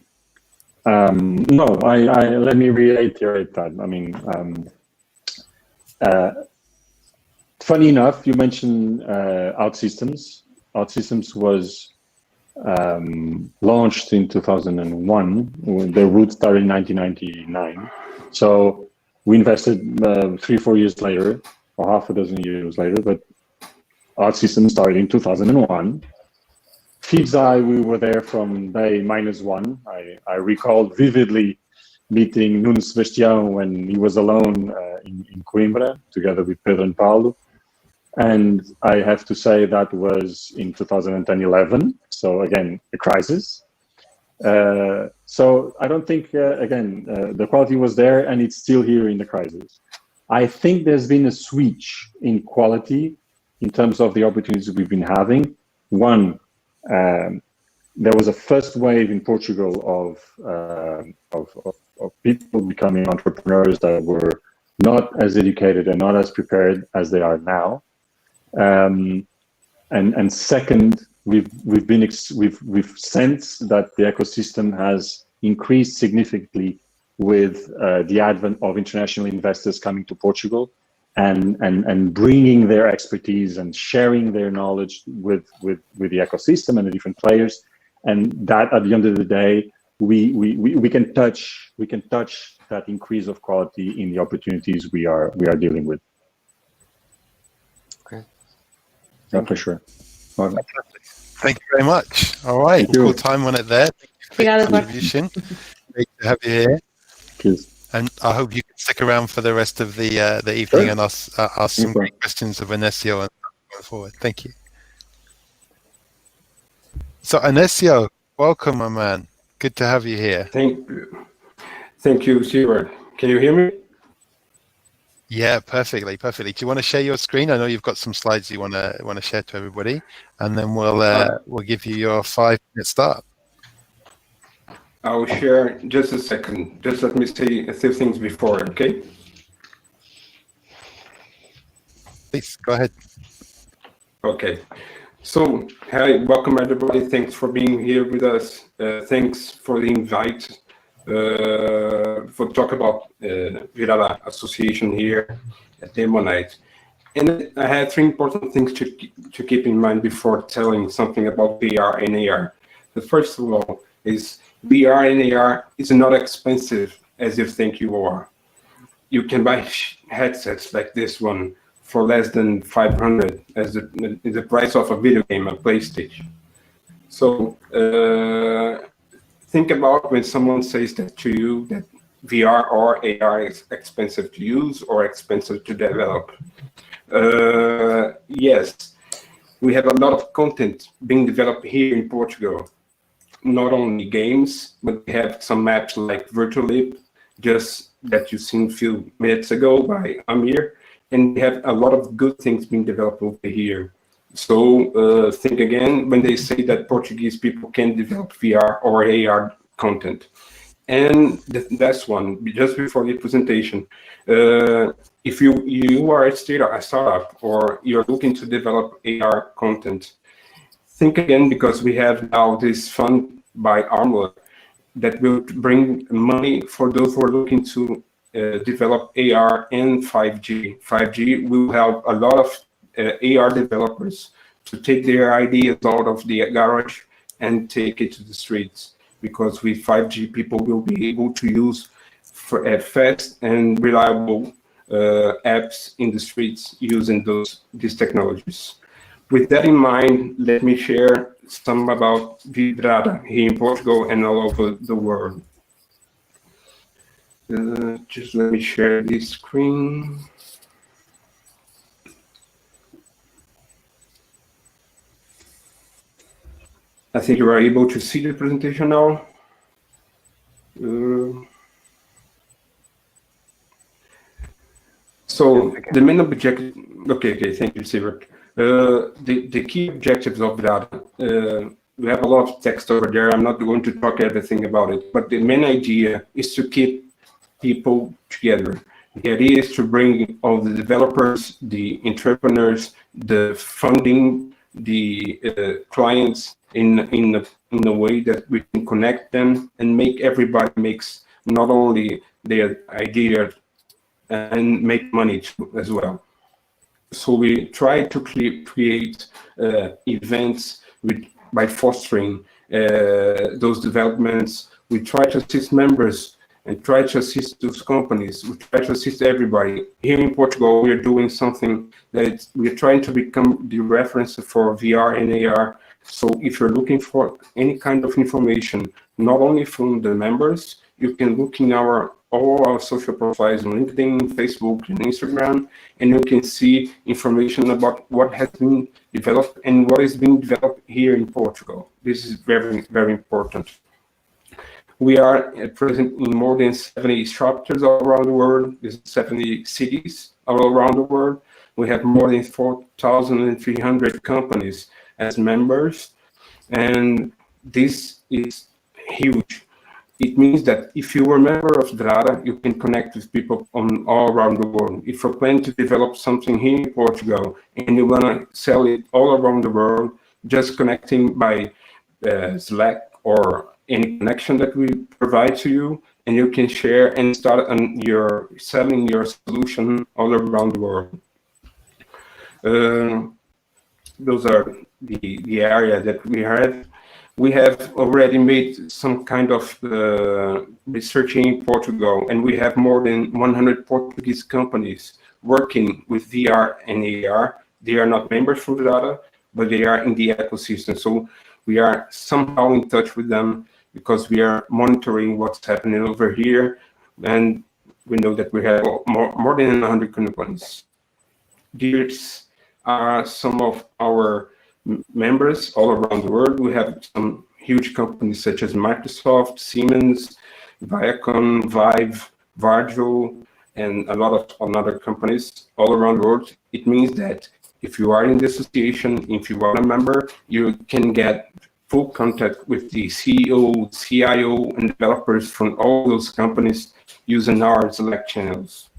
No, let me reiterate that. I mean, funny enough, you mentioned OutSystems. OutSystems was launched in 2001. Their roots started in 1999. So We invested 3-4 years later, or half a dozen years later, but OutSystems started in 2001. Feed's Eye, we were there from day -1. I recall vividly meeting Nuno Sebastião when he was alone in Coimbra, together with Pedro and Paulo. And I have to say that was in 2010-11. So again, a crisis. So I don't think, the quality was there and it's still here in the crisis. I think there's been a switch in quality in terms of the opportunities we've been having. One, there was a first wave in Portugal of people becoming entrepreneurs that were not as educated and not as prepared as they are now. And second, we've sensed that the ecosystem has increased significantly with the advent of international investors coming to Portugal and bringing their expertise and sharing their knowledge with the ecosystem and the different players. And that, at the end of the day, we can touch that increase of quality in the opportunities we are dealing with. Okay. Yeah, for sure. Thank you very much. All right, cool time on it there. Obrigada, Eduardo. Contribution. Great to have you here. Cheers. And I hope you can stick around for the rest of the evening and ask some great questions of Inesio and going forward. Thank you. So Inesio, welcome, my man. Good to have you here. Thank you, Siebert. Can you hear me? Yeah, perfectly. Do you want to share your screen? I know you've got some slides you want to share to everybody, and then we'll give you your 5-minute start. I'll share just a second. Just let me say a few things before, okay? Please go ahead. Okay. So, hi, welcome everybody. Thanks for being here with us. Thanks for the invite for talk about Virada Association here at Demo Night. And I had 3 important things to keep in mind before telling something about VR and AR. The first of all is VR and AR is not expensive as you think you are. You can buy headsets like this one for less than 500 as the price of a video game, a PlayStation. So think about when someone says that to you, that VR or AR is expensive to use or expensive to develop. Yes, we have a lot of content being developed here in Portugal. Not only games, but we have some apps like Virtualip, just that you've seen a few minutes ago by Amir, and we have a lot of good things being developed over here. So think again when they say that Portuguese people can develop VR or AR content. And that's one, just before the presentation. If you are a startup or you're looking to develop AR content, think again, because we have now this fund by Armor that will bring money for those who are looking to develop AR and 5G. 5G will help a lot of AR developers to take their ideas out of the garage and take it to the streets, because with 5G people will be able to use fast and reliable apps in the streets using these technologies. With that in mind, let me share some about Virada here in Portugal and all over the world. Just let me share this screen. I think you are able to see the presentation now. So the main objective, okay, thank you, Siebert. The key objectives of that, we have a lot of text over there. I'm not going to talk everything about it, but the main idea is to keep people together. The idea is to bring all the developers, the entrepreneurs, the funding, the clients in a way that we can connect them and make everybody makes not only their idea and make money too, as well. So we try to create events by fostering those developments. We try to assist members and try to assist those companies. We try to assist everybody. Here in Portugal, we are doing something that we're trying to become the reference for VR and AR. So if you're looking for any kind of information, not only from the members, you can look in all our social profiles on LinkedIn, Facebook, and Instagram, and you can see information about what has been developed and what is being developed here in Portugal. This is very, very important. We are present in more than 70 chapters all around the world, 70 cities all around the world. We have more than 4,300 companies as members, and this is huge. It means that if you are a member of Drada, you can connect with people all around the world. If you plan to develop something here in Portugal and you want to sell it all around the world, just connecting by Slack or any connection that we provide to you, and you can share and start selling your solution all around the world. Those are the area that we have. We have already made some kind of research in Portugal, and we have more than 100 Portuguese companies working with VR and AR. They are not members from Drada, but they are in the ecosystem. So we are somehow in touch with them because we are monitoring what's happening over here, and we know that we have more than 100 companies. These are some of our members all around the world. We have some huge companies such as Microsoft, Siemens, Viacom, Vive, Varjo, and a lot of other companies all around the world. It means that if you are in the association, if you are a member, you can get full contact with the CEO, CIO, and developers from all those companies using our Slack channels.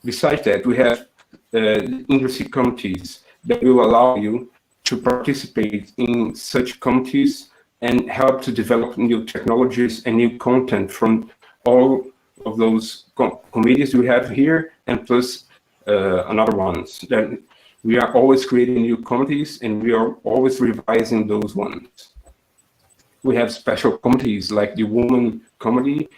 Besides that, we have industry committees that will allow you to participate in such committees and help to develop new technologies and new content from all of those committees we have here, and plus another ones. That we are always creating new committees, and we are always revising those ones. We have special committees like the Women Committee,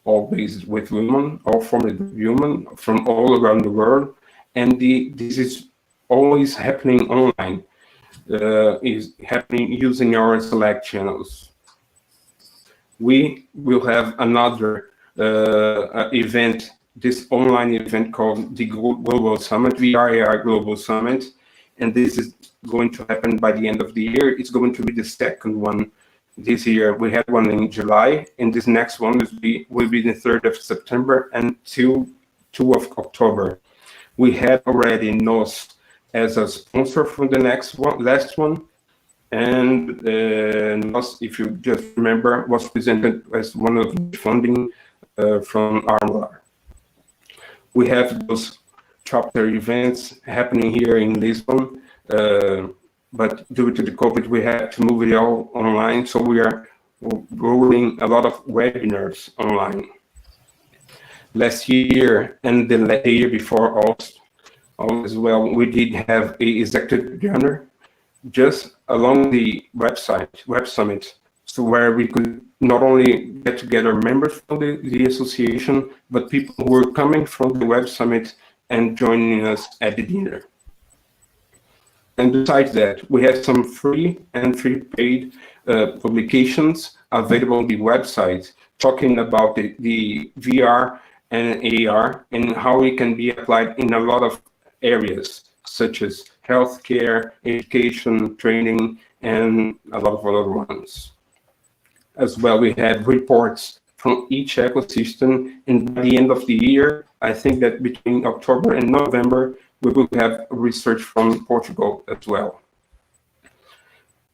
all based with women, all formed with women from all around the world, and this is always happening online, is happening using our Slack channels. We will have another event, this online event called the Global Summit, VR Global Summit, and this is going to happen by the end of the year. It's going to be the second one this year. We had one in July, and this next one will be the 3rd of September until 2 of October. We had already NOS as a sponsor for the last one, and NOS, if you just remember, was presented as one of the funding from Armlar. We have those chapter events happening here in Lisbon, but due to the COVID, we had to move it all online, so we are rolling a lot of webinars online. Last year and the year before also as well, we did have a executive dinner just along the Web Summit, so where we could not only get together members from the association, but people who were coming from the Web Summit and joining us at the dinner. And besides that, we have some free and free-paid publications available on the website talking about the VR and AR and how it can be applied in a lot of areas, such as healthcare, education, training, and a lot of other ones. As well, we have reports from each ecosystem, and by the end of the year, I think that between October and November, we will have research from Portugal as well.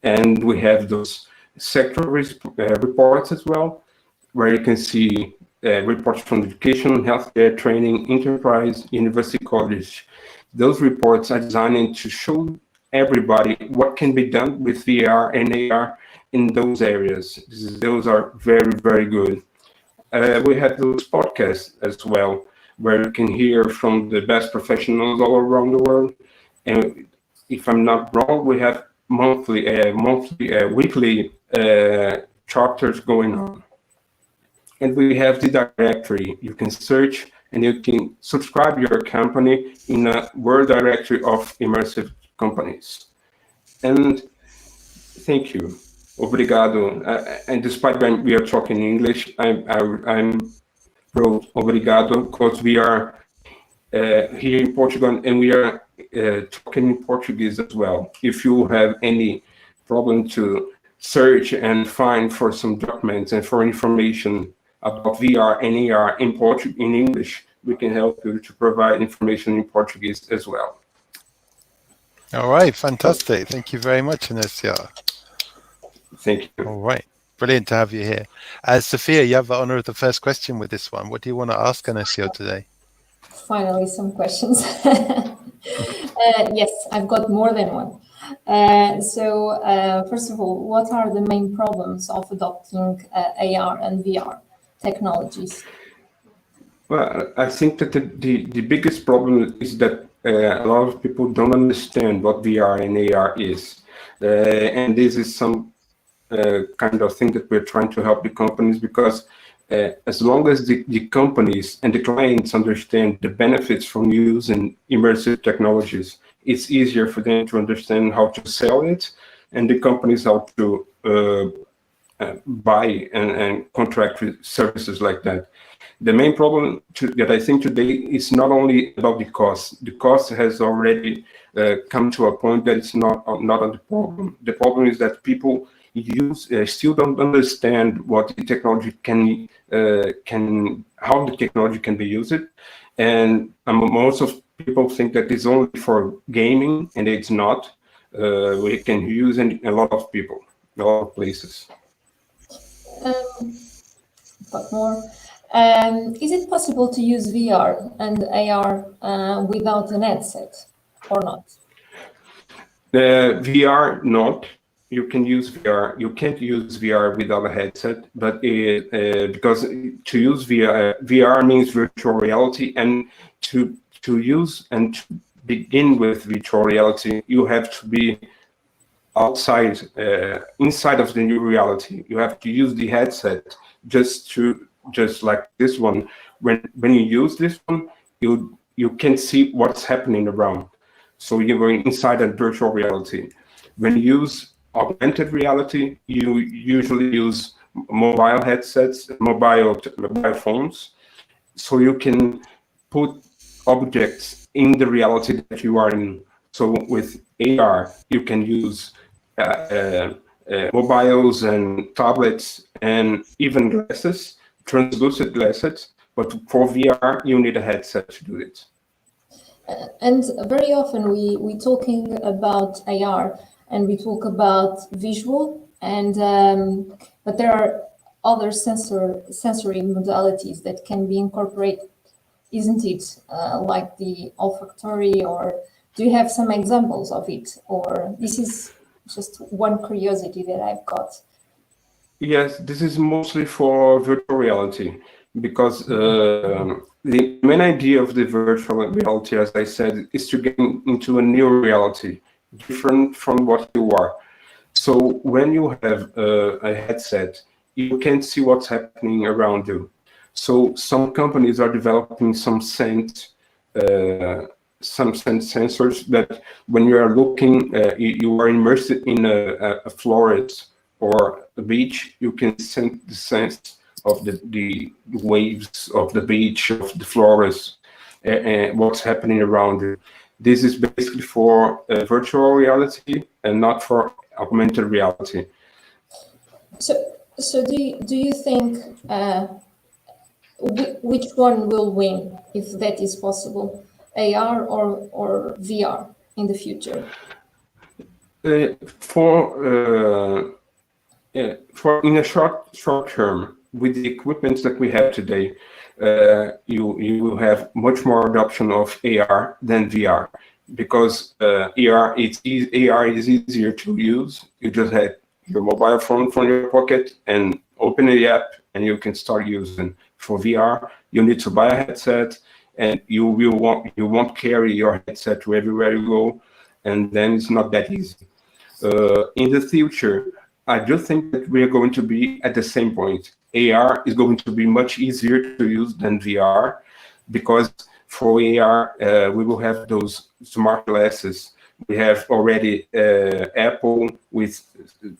And we have those sector reports as well, where you can see reports from education, healthcare, training, enterprise, university, college. Those reports are designed to show everybody what can be done with VR and AR in those areas. Those are very, very good. We have those podcasts as well, where you can hear from the best professionals all around the world. And if I'm not wrong, we have weekly chapters going on. and we have the directory. You can search and you can subscribe your company in a world directory of immersive companies. And thank you. Obrigado. And despite when we are talking English, I'm wrote obrigado because we are here in Portugal and we are talking in Portuguese as well. If you have any problem to search and find for some documents and for information about VR and AR in English, we can help you to provide information in Portuguese as well. All right, fantastic. Thank you very much, Inesio. Thank you. All right, brilliant to have you here. Sophia, you have the honor of the first question with this one. What do you want to ask Inesio today? Finally, some questions. Yes, I've got more than one. First of all, what are the main problems of adopting AR and VR technologies? Well, I think that the biggest problem is that a lot of people don't understand what VR and AR is. And this is some kind of thing that we're trying to help the companies, because as long as the companies and the clients understand the benefits from using immersive technologies, it's easier for them to understand how to sell it, and the companies how to buy and contract with services like that. The main problem that I think today is not only about the cost. The cost has already come to a point that it's not the problem. The problem is that people still don't understand what the technology how the technology can be used, and most of people think that it's only for gaming, and it's not. We can use in a lot of people, a lot of places. But more. Is it possible to use VR and AR without an headset or not? VR, not. You can use VR. You can't use VR without a headset, but because to use VR means virtual reality, and to use and to begin with virtual reality, you have to be outside, inside of the new reality. You have to use the headset just like this one. When you use this one, you can see what's happening around. So you're going inside a virtual reality. When you use augmented reality, you usually use mobile headsets, mobile phones, so you can put objects in the reality that you are in. So with AR, you can use mobiles and tablets and even glasses, translucent glasses, but for VR, you need a headset to do it. And very often we talking about AR and we talk about visual, and but there are other sensory modalities that can be incorporated, isn't it? Like the olfactory, or do you have some examples of it? Or this is just one curiosity that I've got. Yes, this is mostly for virtual reality, because the main idea of the virtual reality, as I said, is to get into a new reality, different from what you are. So when you have a headset, you can't see what's happening around you. So some companies are developing some sense sensors that when you are looking, you are immersed in a forest or a beach, you can sense the sense of the waves of the beach, of the forest, and what's happening around you. This is basically for virtual reality and not for augmented reality. So do you think which one will win, if that is possible, AR or VR in the future? For in a short term, with the equipment that we have today, you will have much more adoption of AR than VR, because AR is easier to use. You just have your mobile phone from your pocket and open the app, and you can start using. For VR, you need to buy a headset, and you won't carry your headset to everywhere you go, and then it's not that easy. In the future, I do think that we are going to be at the same point. AR is going to be much easier to use than VR, because for AR, we will have those smart glasses. We have already Apple with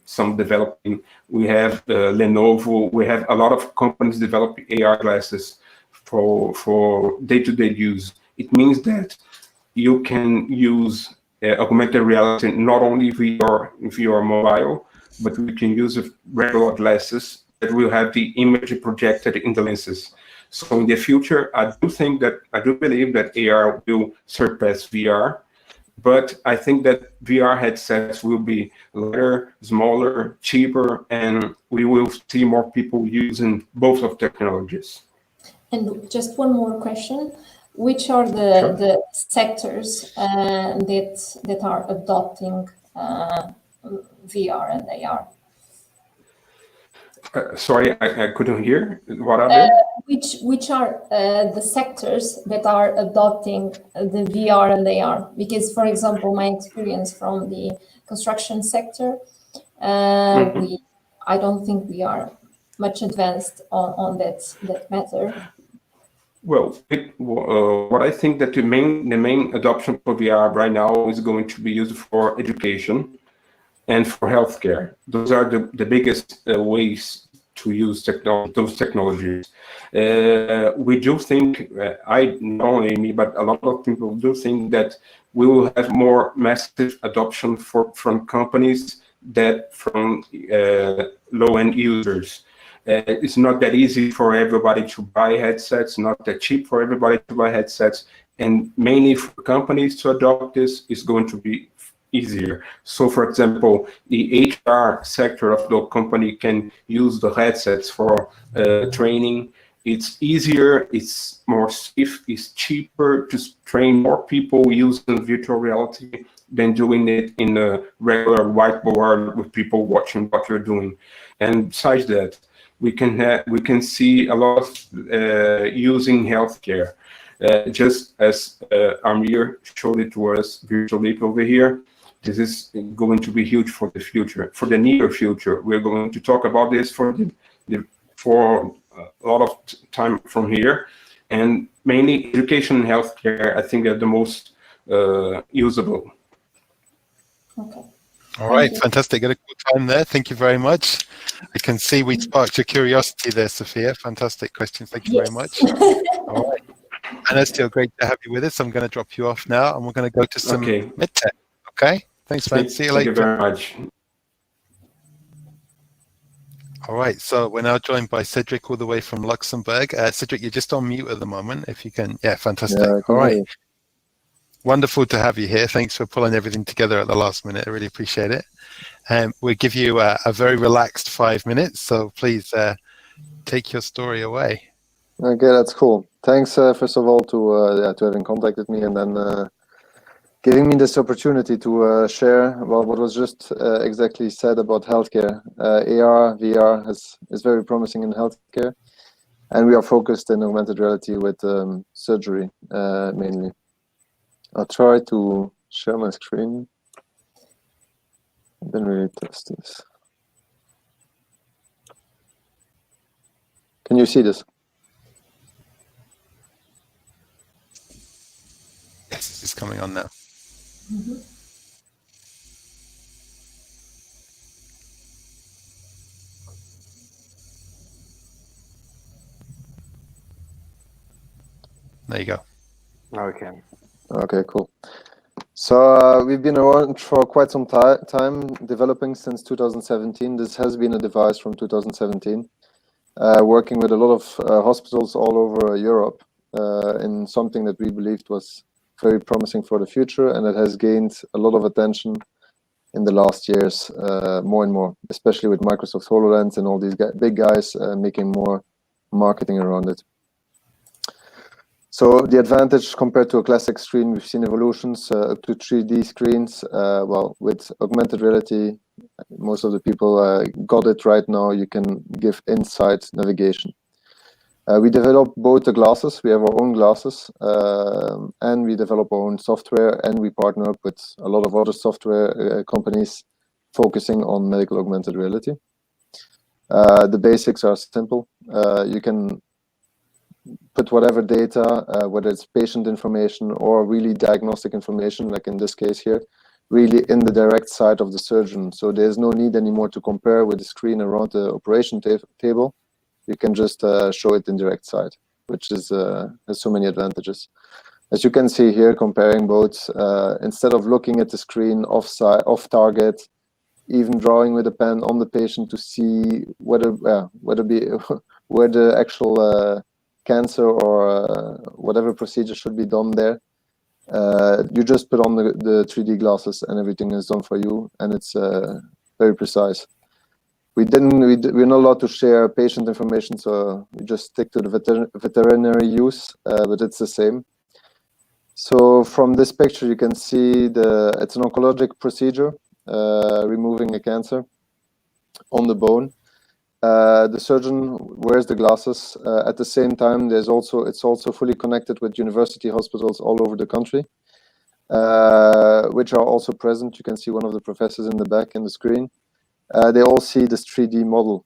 some developing. We have Lenovo. We have a lot of companies developing AR glasses for day-to-day use. It means that you can use augmented reality not only VR mobile, but we can use regular glasses that will have the image projected in the lenses. So in the future, I do believe that AR will surpass VR, but I think that VR headsets will be lighter, smaller, cheaper, and we will see more people using both of technologies. And just one more question. Which are the sectors that are adopting VR and AR? Sorry, I couldn't hear. What are they? Which are the sectors that are adopting the VR and AR? Because, for example, my experience from the construction sector, I don't think we are much advanced on that matter. Well, what I think that the main adoption for VR right now is going to be used for education and for healthcare. Those are the biggest ways to use those technologies. We do think, not only me, but a lot of people do think that we will have more massive adoption from companies that from low-end users. It's not that easy for everybody to buy headsets, not that cheap for everybody to buy headsets, and mainly for companies to adopt this is going to be easier. So, for example, the HR sector of the company can use the headsets for training. It's easier, it's more safe, it's cheaper to train more people using virtual reality than doing it in a regular whiteboard with people watching what you're doing. And besides that, we can see a lot of using healthcare. Just as Amir showed it to us virtually over here, this is going to be huge for the future, for the near future. We're going to talk about this for a lot of time from here, and mainly education and healthcare. I think they're the most usable. Okay. All right, fantastic. Got a good time there. Thank you very much. I can see we sparked your curiosity there, Sophia. Fantastic question. Thank you very much. All right. And it's still great to have you with us. I'm going to drop you off now, and we're going to go to some mid-tech. Okay? Thanks, man. See you later. Thank you very much. All right, so we're now joined by Cedric all the way from Luxembourg. Cedric, you're just on mute at the moment, if you can. Yeah, fantastic. Yeah, all right. Wonderful to have you here. Thanks for pulling everything together at the last minute. I really appreciate it. We'll give you a very relaxed 5 minutes, so please take your story away. Okay, that's cool. Thanks, first of all, to having contacted me and then giving me this opportunity to share what was just exactly said about healthcare. AR, VR is very promising in healthcare, and we are focused in augmented reality with surgery mainly. I'll try to share my screen. I didn't really test this. Can you see this? Yes, it's coming on now. There you go. Okay. Okay, cool. So we've been around for quite some time, developing since 2017. This has been a device from 2017, working with a lot of hospitals all over Europe in something that we believed was very promising for the future, and it has gained a lot of attention in the last years, more and more, especially with Microsoft HoloLens and all these big guys making more marketing around it. So the advantage compared to a classic screen, we've seen evolutions up to 3D screens. Well, with augmented reality, most of the people got it right now. You can give inside navigation. We develop both the glasses. We have our own glasses, and we develop our own software, and we partner up with a lot of other software companies focusing on medical augmented reality. The basics are simple. You can put whatever data, whether it's patient information or really diagnostic information, like in this case here, really in the direct side of the surgeon. So there's no need anymore to compare with the screen around the operation table. You can just show it in direct side, which is has so many advantages. As you can see here, comparing both, instead of looking at the screen off target, even drawing with a pen on the patient to see whether where the actual cancer or whatever procedure should be done there. You just put on the 3D glasses and everything is done for you, and it's very precise. We're not allowed to share patient information, so we just stick to the veterinary use, but it's the same. So from this picture, you can see it's an oncologic procedure, removing a cancer on the bone. The surgeon wears the glasses. At the same time, it's also fully connected with university hospitals all over the country, which are also present. You can see one of the professors in the back in the screen. They all see this 3D model,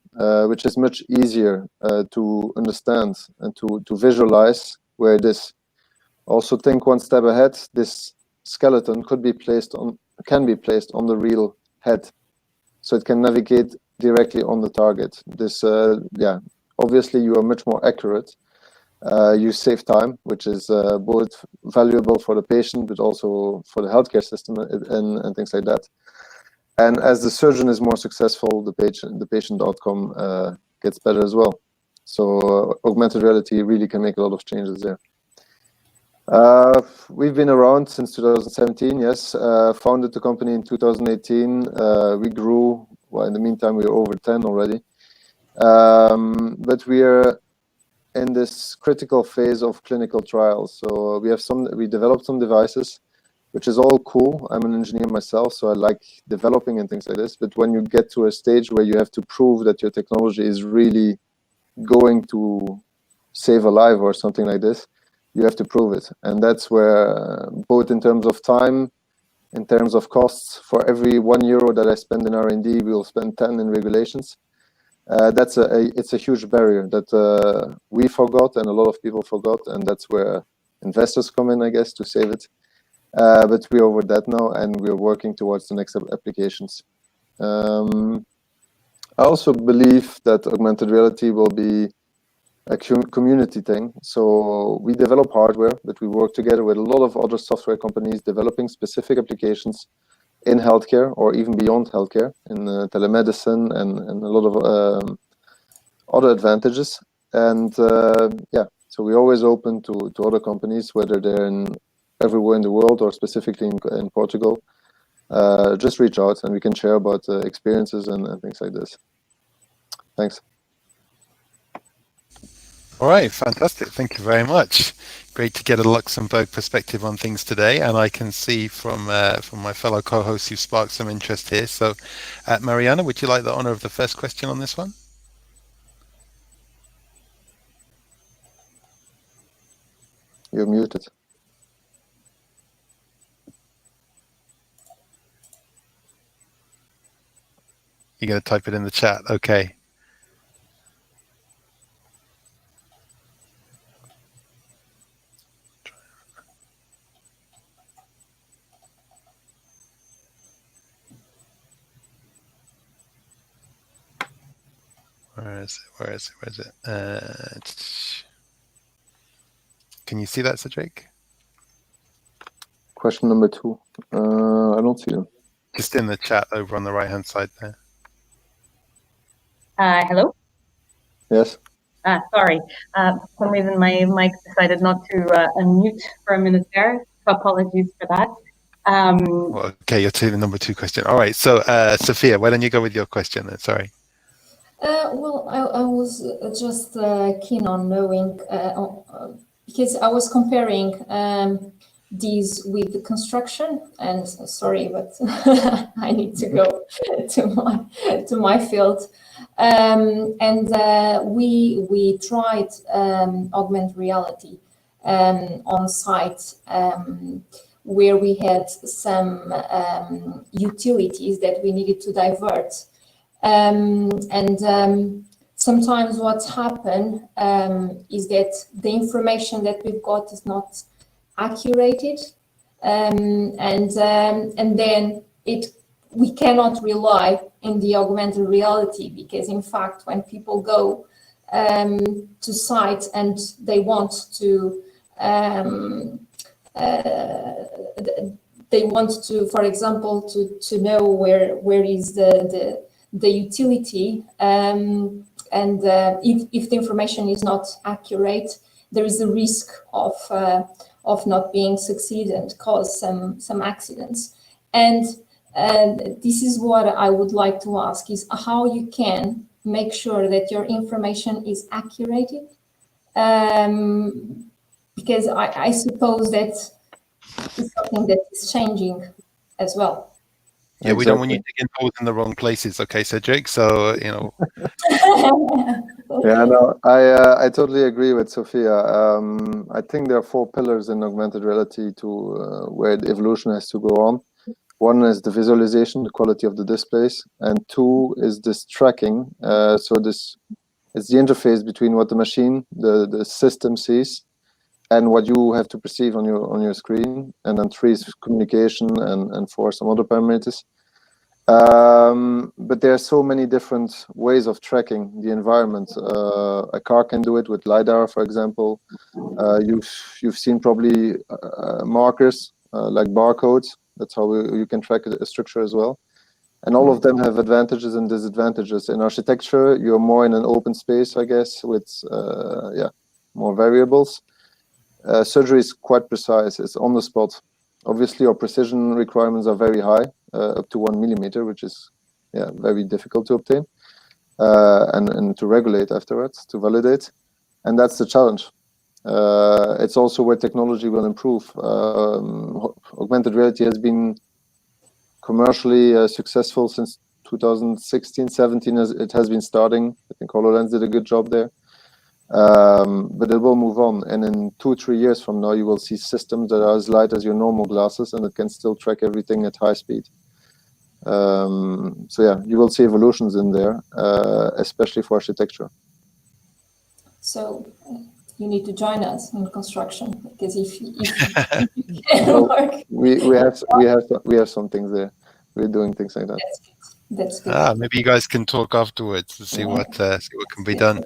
which is much easier to understand and to visualize where it is. Also think one step ahead. This skeleton can be placed on the real head, so it can navigate directly on the target. This, obviously you are much more accurate. You save time, which is both valuable for the patient, but also for the healthcare system and things like that. And as the surgeon is more successful, the patient outcome gets better as well. So augmented reality really can make a lot of changes there. We've been around since 2017, yes. Founded the company in 2018. We grew. Well, in the meantime, we were over 10 already. But we are in this critical phase of clinical trials. So we developed some devices, which is all cool. I'm an engineer myself, so I like developing and things like this. But when you get to a stage where you have to prove that your technology is really going to save a life or something like this, you have to prove it. And that's where, both in terms of time, in terms of costs, for every €1 that I spend in R&D, we'll spend 10 in regulations. It's a huge barrier that we forgot and a lot of people forgot, and that's where investors come in, I guess, to save it. But we're over that now, and we're working towards the next applications. I also believe that augmented reality will be a community thing. So we develop hardware, but we work together with a lot of other software companies developing specific applications in healthcare or even beyond healthcare, in telemedicine and a lot of other advantages. And so we're always open to other companies, whether they're everywhere in the world or specifically in Portugal. Just reach out and we can share about experiences and things like this. Thanks. All right, fantastic. Thank you very much. Great to get a Luxembourg perspective on things today, and I can see from my fellow co-hosts who sparked some interest here. So, Mariana, would you like the honor of the first question on this one? You're muted. You're going to type it in the chat. Okay. Where is it? Can you see that, Cedric? Question number 2. I don't see them. Just in the chat over on the right-hand side there. Hello? Yes. Sorry. For some reason, my mic decided not to unmute for a minute there. So apologies for that. Well, okay, you're to the number 2 question. All right. So, Sophia, why don't you go with your question then? Sorry. Well, I was just keen on knowing, because I was comparing these with the construction, and sorry, but I need to go to my field. And we tried augmented reality on site, where we had some utilities that we needed to divert. Sometimes what's happened is that the information that we've got is not accurate, and then we cannot rely in the augmented reality, because in fact when people go to sites and they want to for example, to know where is the utility, and if the information is not accurate, there is a risk of not being succeed and cause some accidents. And this is what I would like to ask, is how you can make sure that your information is accurate, because I suppose that is something that is changing as well. Yeah, we don't want you digging holes in the wrong places, okay, Cedric? So, you know. Yeah, no, I totally agree with Sophia. I think there are 4 pillars in augmented reality to where the evolution has to go on. One is the visualization, the quality of the displays, and 2 is this tracking. So this is the interface between what the machine, the system sees, and what you have to perceive on your screen. And then 3 is communication, and 4 some other parameters. But there are so many different ways of tracking the environment. A car can do it with LiDAR, for example. You've seen probably markers like barcodes. That's how you can track a structure as well. And all of them have advantages and disadvantages. In architecture, you're more in an open space, I guess, with more variables. Surgery is quite precise. It's on the spot. Obviously, our precision requirements are very high, up to 1 millimeter, which is very difficult to obtain, and to regulate afterwards, to validate. And that's the challenge. It's also where technology will improve. Augmented reality has been commercially successful since 2016, 17, as it has been starting. I think HoloLens did a good job there. But it will move on, and in 2-3 years from now, you will see systems that are as light as your normal glasses, and it can still track everything at high speed. So yeah, you will see evolutions in there, especially for architecture. So you need to join us in construction, because if well, we have some things there. We're doing things like that. That's good. Maybe you guys can talk afterwards to see what can be done.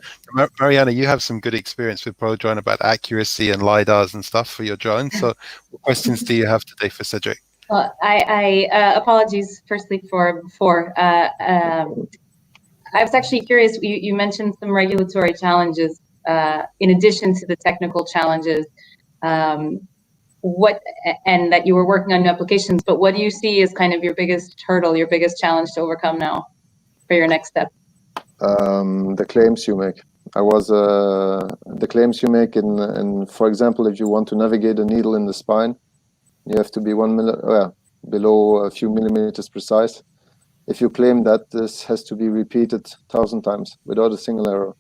Mariana, you have some good experience with ProDrone about accuracy and LiDARs and stuff for your drones. So what questions do you have today for Cedric? Well, I apologies firstly for before. I was actually curious, you mentioned some regulatory challenges in addition to the technical challenges, and that you were working on new applications, but what do you see as kind of your biggest hurdle, your biggest challenge to overcome now for your next step? The claims you make. The claims you make in, for example, if you want to navigate a needle in the spine, you have to be below a few millimeters precise. If you claim that this has to be repeated 1,000 times without a single error,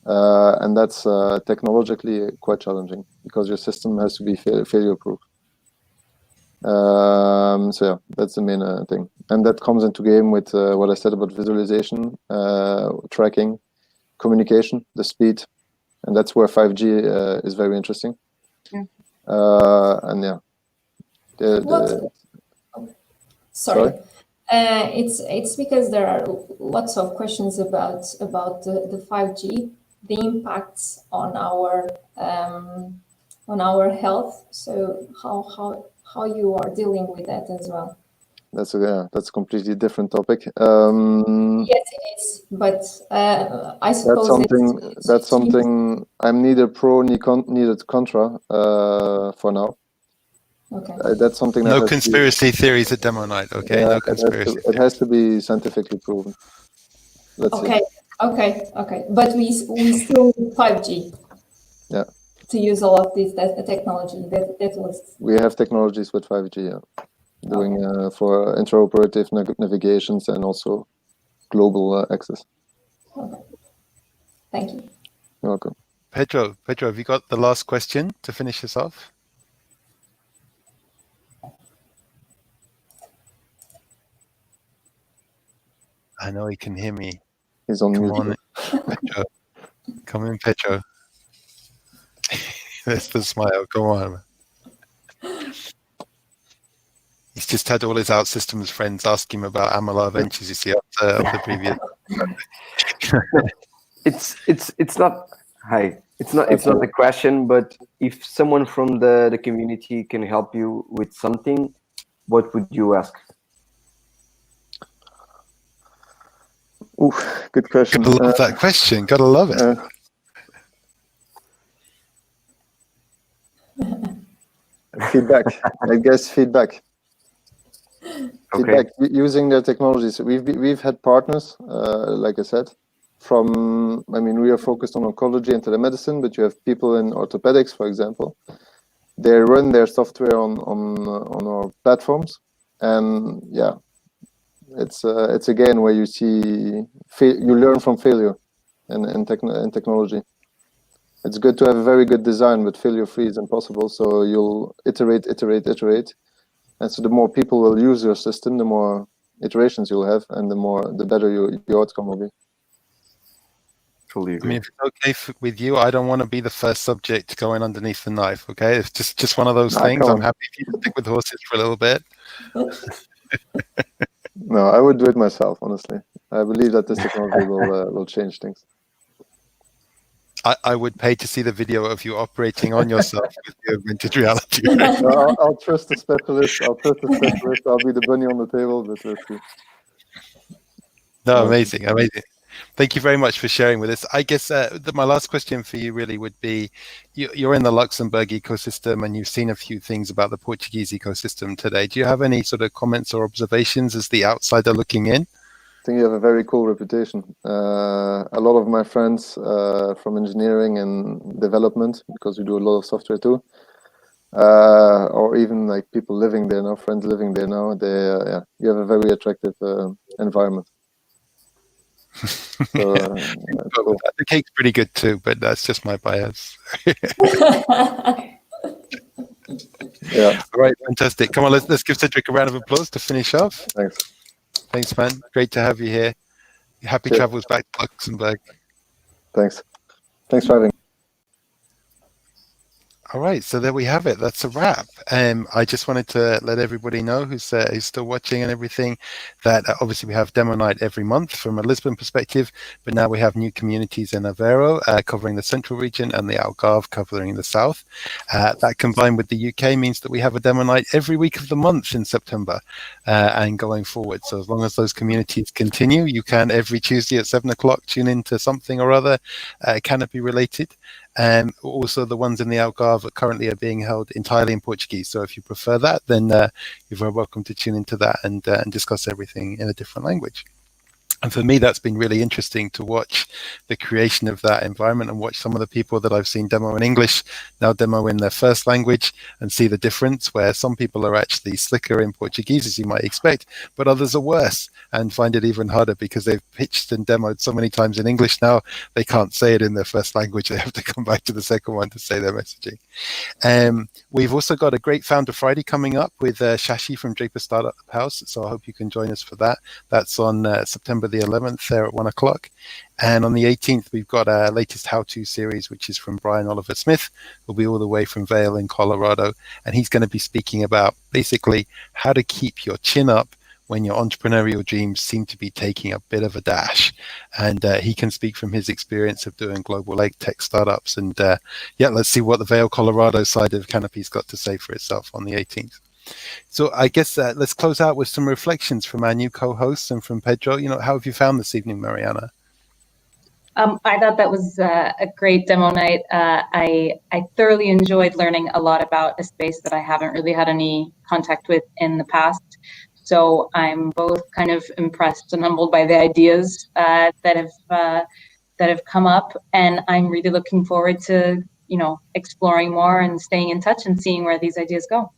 and that's technologically quite challenging, because your system has to be failure-proof. So yeah, that's the main thing, and that comes into game with what I said about visualization, tracking, communication, the speed, and that's where 5G is very interesting. And yeah, sorry. It's because there are lots of questions about the 5G, the impacts on our health. So how you are dealing with that as well? That's a completely different topic. Yes, it is. But I suppose that's something I'm neither pro neither contra for now. Okay. That's something that no conspiracy theories at demo night. Okay, yeah, no conspiracy. It has to be scientifically proven. Okay. But we still need 5G. Yeah. To use all of this technology that was. We have technologies with 5G. Yeah. Doing for interoperative navigations and also global access. Okay. Thank you. You're welcome. Pedro, have you got the last question to finish this off? I know he can hear me. He's on Come mute. on, Pedro. Come in, Pedro. There's the smile. Go on. He's just had all his OutSystems friends ask him about Amalar Ventures. You see, up the previous. It's not. Hi. It's not the question, but if someone from the community can help you with something, what would you ask? Ooh, good question. Gotta love that question. Gotta love it. Feedback. I guess feedback. Okay. Feedback using their technologies. We've had partners, like I said, from. I mean, we are focused on oncology and telemedicine, but you have people in orthopedics, for example. They run their software on our platforms, and yeah, it's again where you see you learn from failure in technology. It's good to have a very good design, but failure-free is impossible. So you'll iterate, and so the more people will use your system, the more iterations you'll have, and the better your outcome will be. Totally I agree. mean, if it's okay with you, I don't want to be the first subject going underneath the knife. Okay, it's just one of those things. I'm happy if you stick with horses for a little bit. No, I would do it myself. Honestly, I believe that this technology will change things. I would pay to see the video of you operating on yourself with the augmented reality. No, I'll trust the specialist. I'll be the bunny on the table, but let's see. No, amazing. Thank you very much for sharing with us. I guess my last question for you really would be, you're in the Luxembourg ecosystem and you've seen a few things about the Portuguese ecosystem today. Do you have any sort of comments or observations as the outsider looking in? I think you have a very cool reputation. A lot of my friends from engineering and development, because we do a lot of software too, or even like people living there now, friends living there now, you have a very attractive environment. So, cool. The cake's pretty good too, but that's just my bias. Yeah. All right, fantastic. Come on, let's give Cedric a round of applause to finish off. Thanks, man. Great to have you here. Happy travels back to Luxembourg. Thanks for having me. All right, so there we have it. That's a wrap. I just wanted to let everybody know who's still watching and everything that obviously we have demo night every month from a Lisbon perspective, but now we have new communities in Aveiro covering the central region and the Algarve covering the south. That combined with the UK means that we have a demo night every week of the month in September and going forward. So as long as those communities continue, you can every Tuesday at 7 o'clock tune into something or other Canopy related. Also, the ones in the Algarve currently are being held entirely in Portuguese. So if you prefer that, then you're very welcome to tune into that and discuss everything in a different language. And for me, that's been really interesting to watch the creation of that environment and watch some of the people that I've seen demo in English now demo in their first language and see the difference where some people are actually slicker in Portuguese, as you might expect, but others are worse and find it even harder because they've pitched and demoed so many times in English now, they can't say it in their first language. They have to come back to the second one to say their messaging. We've also got a great Founder Friday coming up with Shashi from Draper Startup House. So I hope you can join us for that. That's on September the 11th there at 1 o'clock. And on the 18th, we've got our latest how-to series, which is from Brian Oliver Smith, who'll be all the way from Vail in Colorado. And he's going to be speaking about basically how to keep your chin up when your entrepreneurial dreams seem to be taking a bit of a dash. And he can speak from his experience of doing global ag tech startups. And let's see what the Vail, Colorado side of Canopy's got to say for itself on the 18th. So I guess let's close out with some reflections from our new co-hosts and from Pedro. How have you found this evening, Mariana? I thought that was a great demo night. I thoroughly enjoyed learning a lot about a space that I haven't really had any contact with in the past. So I'm both kind of impressed and humbled by the ideas that have come up, and I'm really looking forward to exploring more and staying in touch and seeing where these ideas go.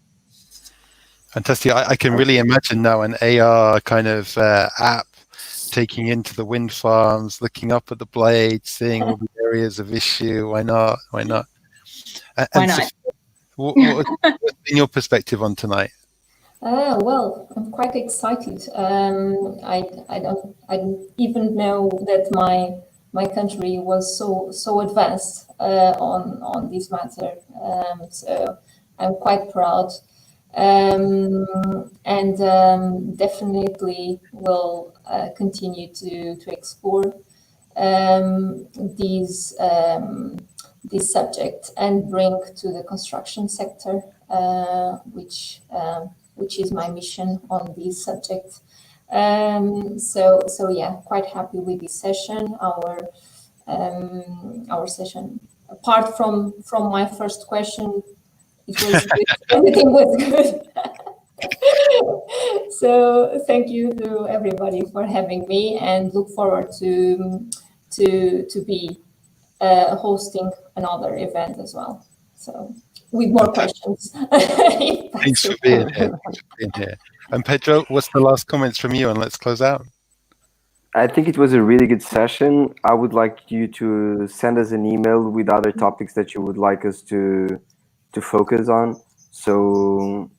Fantastic. I can really imagine now an AR kind of app taking into the wind farms, looking up at the blades, seeing all the areas of issue. Why not? Why not? Why not? So, what's been your perspective on tonight? Well, I'm quite excited. I didn't even know that my country was so advanced on this matter. So I'm quite proud, and definitely will continue to explore these this subject and bring to the construction sector, which is my mission on this subject. So yeah, quite happy with this session. Our session, apart from my first question, it was good. Everything was good. So thank you to everybody for having me, and look forward to be hosting another event as well. So with more questions. Thanks for being here. Thanks for being here. And Pedro, what's the last comments from you? And let's close out. I think it was a really good session. I would like you to send us an email with other topics that you would like us to focus on. So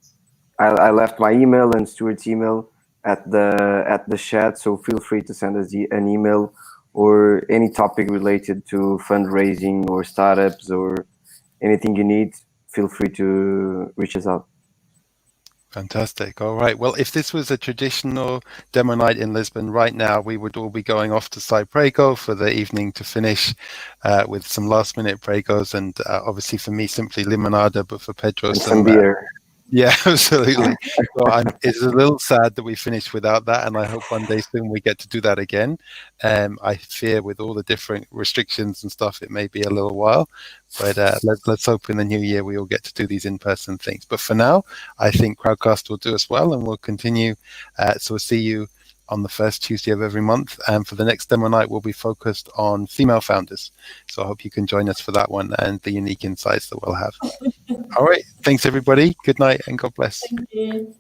I left my email and Stuart's email at the chat. So feel free to send us an email or any topic related to fundraising or startups or anything you need. Feel free to reach us out. Fantastic. All right. Well, if this was a traditional demo night in Lisbon right now, we would all be going off to Cyprego for the evening to finish with some last minute pregos. And obviously for me, simply limonada, but for Pedro, some beer. Yeah, absolutely. Well, it's a little sad that we finished without that, and I hope one day soon we get to do that again. I fear with all the different restrictions and stuff, it may be a little while, but let's hope in the new year we all get to do these in-person things. But for now, I think Crowdcast will do us well, and we'll continue. So we'll see you on the first Tuesday of every month. And for the next demo night, we'll be focused on female founders. So I hope you can join us for that one and the unique insights that we'll have. All right. Thanks, everybody. Good night and God bless. Thank you.